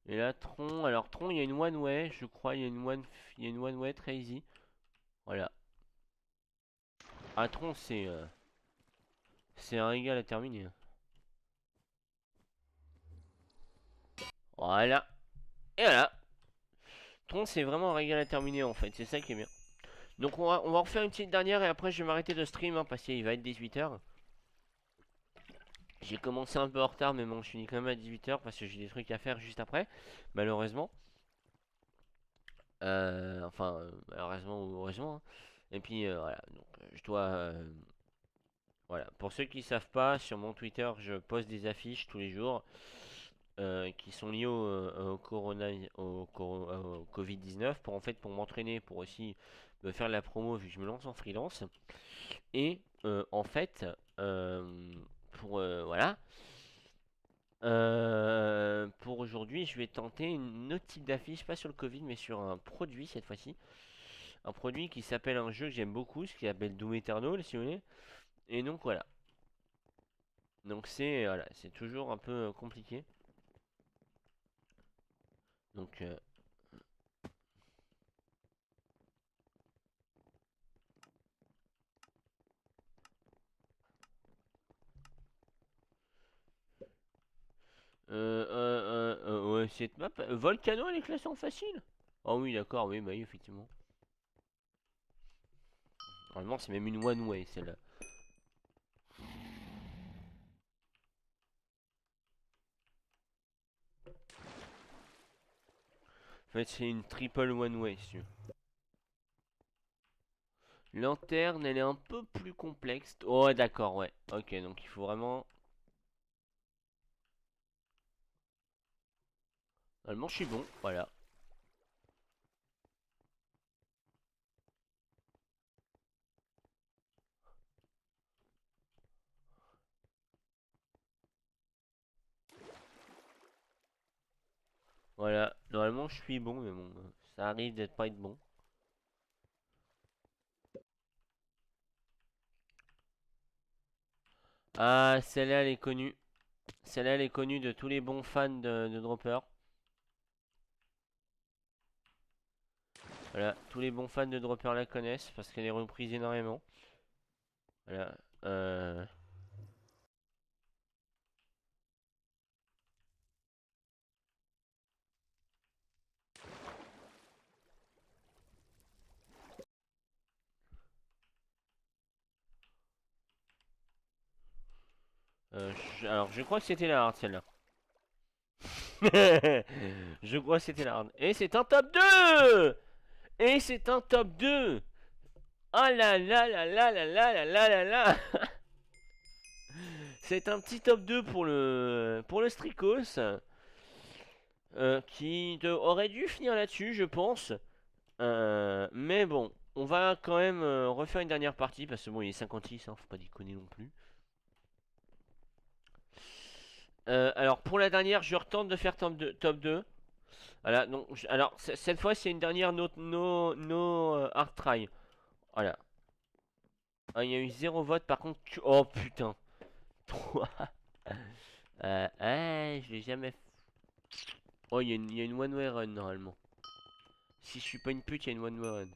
Speaker 1: Et là, Tron. Alors, Tron, il y a une one way, je crois. Il y a une one way très easy. Voilà. Ah, Tron, c'est un régal à terminer. Voilà. Et voilà. Tron, c'est vraiment un régal à terminer en fait. C'est ça qui est bien. Donc, on va refaire une petite dernière et après, je vais m'arrêter de stream hein, parce qu'il va être 18 h. J'ai commencé un peu en retard, mais bon, je finis quand même à 18 h parce que j'ai des trucs à faire juste après, malheureusement. Enfin, malheureusement ou heureusement, hein. Et puis voilà, donc je dois. Voilà, pour ceux qui savent pas, sur mon Twitter, je poste des affiches tous les jours qui sont liées au corona, au Covid-19 pour en fait pour m'entraîner, pour aussi me faire de la promo vu que je me lance en freelance. Et en fait, euh, pour voilà. Pour aujourd'hui, je vais tenter une autre type d'affiche, pas sur le Covid, mais sur un produit cette fois-ci. Un produit qui s'appelle un jeu que j'aime beaucoup, ce qui s'appelle Doom Eternal, si vous voulez. Et donc voilà. Donc c'est voilà, c'est toujours un peu compliqué. Donc ouais, cette map, Volcano, elle est classée en facile. Oh oui, d'accord, oui, bah oui, effectivement. Normalement, c'est même une one way celle-là. En fait, c'est une triple one way, si tu veux. Lanterne, elle est un peu plus complexe. Oh, d'accord, ouais. Ok, donc il faut vraiment. Normalement, je suis bon, voilà. Voilà, normalement, je suis bon, mais bon, ça arrive d'être pas être bon. Ah, celle-là, elle est connue. Celle-là, elle est connue de tous les bons fans de Dropper. Voilà, tous les bons fans de Dropper la connaissent parce qu'elle est reprise énormément. Voilà. Alors, je crois que c'était la hard, celle-là. Je crois que c'était la hard. Et c'est un top 2. Et c'est un top 2. Ah là là là là là là là là là là. C'est un petit top 2 pour le Strikos. Qui aurait dû finir là-dessus, je pense. Mais bon, on va quand même refaire une dernière partie parce que bon, il est 56, hein, faut pas déconner non plus. Alors pour la dernière, je retente de faire top 2. Voilà, donc, alors cette fois, c'est une dernière no hard try. Voilà. Ah, il y a eu 0 vote, par contre. Oh putain. 3. Je l'ai jamais fait. Oh, il y a une one way run normalement. Si je suis pas une pute, il y a une one way run.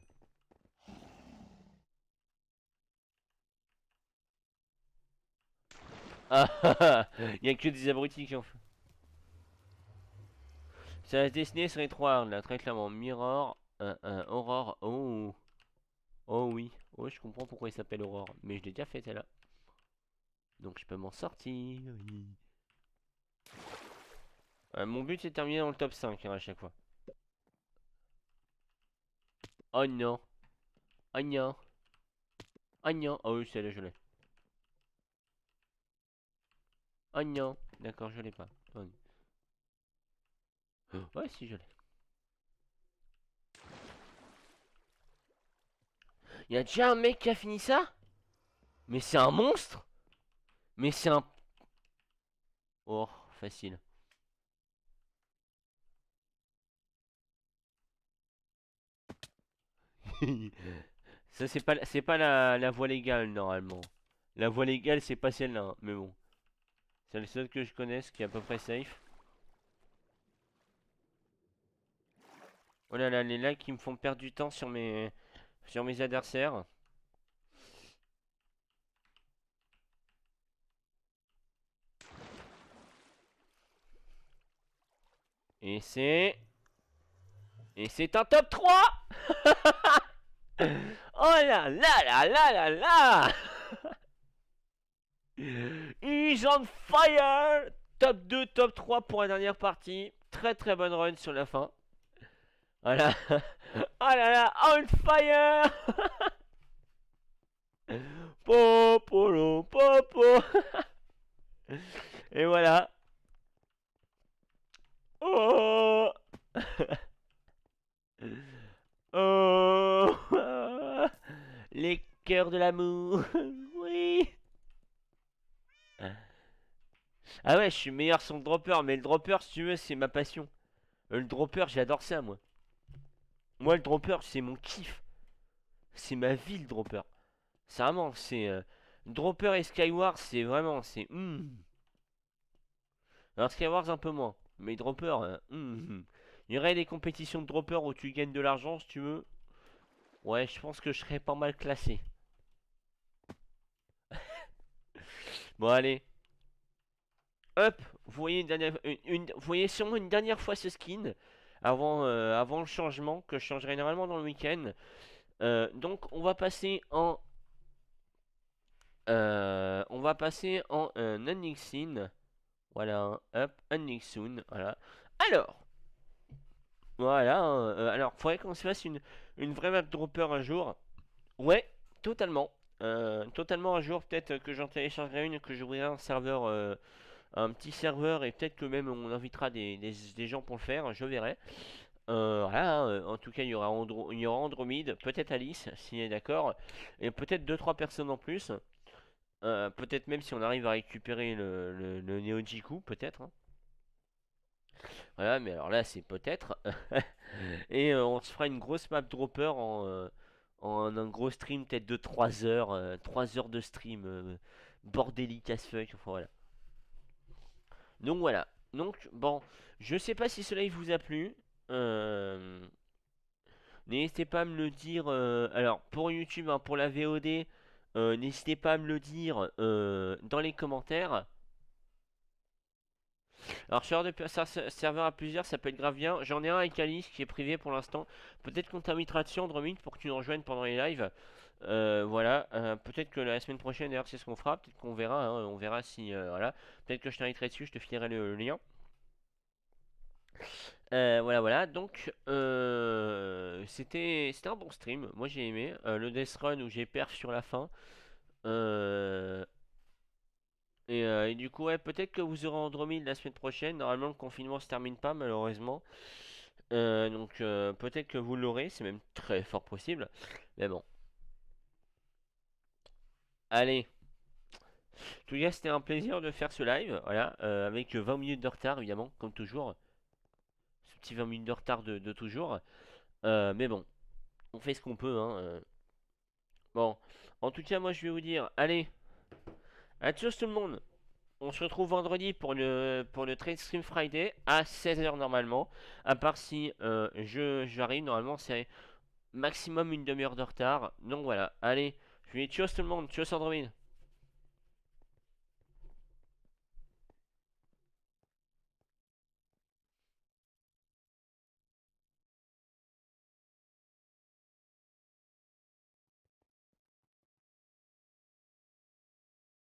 Speaker 1: Ah, il y a que des abrutis qui ont fait. Ça va se dessiner sur les 3 hard là, très clairement. Mirror, Aurore. Oh, oh oui. Oh, je comprends pourquoi il s'appelle Aurore. Mais je l'ai déjà fait celle-là. Donc je peux m'en sortir. Oui. Mon but c'est de terminer dans le top 5 hein, à chaque fois. Oh non. Oh non. Oh non. Oh oui, celle-là je l'ai. Oh non. D'accord, je l'ai pas. Oh, Ouais, si je l'ai. Il y a déjà un mec qui a fini ça? Mais c'est un monstre? Mais c'est un... Oh, facile. Ça, c'est pas la voie légale, normalement. La voie légale, c'est pas celle-là, hein, mais bon. C'est le seul que je connaisse qui est à peu près safe. Oh là là, les lags qui me font perdre du temps sur mes adversaires. Et c'est... Et c'est un top 3. Oh là là là là là là. He's on fire. Top 2, top 3 pour la dernière partie. Très très bonne run sur la fin. Voilà. Oh là là, on fire. Popolo, popo. Et voilà. Oh. Oh. Les cœurs de l'amour. Oui. Ah ouais, je suis meilleur sur le dropper, mais le dropper, si tu veux, c'est ma passion. Le dropper, j'adore ça, moi. Moi, le dropper, c'est mon kiff. C'est ma vie, le dropper. C'est vraiment, c'est... Dropper et Skywars, c'est vraiment, c'est... Alors Skywars, un peu moins. Mais dropper, il y aurait des compétitions de dropper où tu gagnes de l'argent, si tu veux. Ouais, je pense que je serais pas mal classé. Bon, allez. Hop, vous voyez, vous voyez sûrement une dernière fois ce skin. Avant le changement, que je changerai normalement dans le week-end. Donc, on va passer en unmixing. Voilà, hop, unmixing, voilà. Alors, voilà, alors, faudrait qu'on se fasse une vraie map dropper un jour. Ouais, totalement. Totalement un jour, peut-être que j'en téléchargerai une, que j'ouvrirai un serveur, un petit serveur, et peut-être que même on invitera des gens pour le faire, je verrai. Voilà, hein, en tout cas, il y aura Andromede, peut-être Alice, s'il est d'accord, et peut-être deux trois personnes en plus. Peut-être même si on arrive à récupérer le Neo Jiku, peut-être, hein. Voilà, mais alors là, c'est peut-être. Et on se fera une grosse map dropper en un gros stream, peut-être de 3 heures. 3 heures de stream. Bordélique as fuck. Enfin voilà. Donc voilà. Donc, bon, je sais pas si cela vous a plu. Euh, N'hésitez pas à me le dire. Alors, pour YouTube, hein, pour la VOD, n'hésitez pas à me le dire dans les commentaires. Alors, serveur à plusieurs, ça peut être grave bien. J'en ai un avec Alice qui est privé pour l'instant. Peut-être qu'on t'invitera dessus, Andromeda, pour que tu nous rejoignes pendant les lives. Voilà. Peut-être que la semaine prochaine, d'ailleurs, c'est ce qu'on fera. Peut-être qu'on verra, hein. On verra si. Voilà. Peut-être que je t'inviterai dessus, je te filerai le lien. Voilà, voilà. Donc, c'était un bon stream. Moi, j'ai aimé. Le Death Run où j'ai perf sur la fin. Euh, et du coup, ouais, peut-être que vous aurez Andromeda la semaine prochaine. Normalement, le confinement se termine pas, malheureusement. Donc, peut-être que vous l'aurez. C'est même très fort possible. Mais bon. Allez. En tout cas, c'était un plaisir de faire ce live. Voilà. Avec 20 minutes de retard, évidemment, comme toujours. Ce petit 20 minutes de retard de toujours. Mais bon. On fait ce qu'on peut, hein. Bon. En tout cas, moi, je vais vous dire. Allez. À tous tout le monde. On se retrouve vendredi pour le Trade Stream Friday à 16 h normalement. À part si j'arrive, normalement c'est maximum une demi-heure de retard. Donc voilà, allez, je vous dis tchuss tout le monde, tchuss Andromede.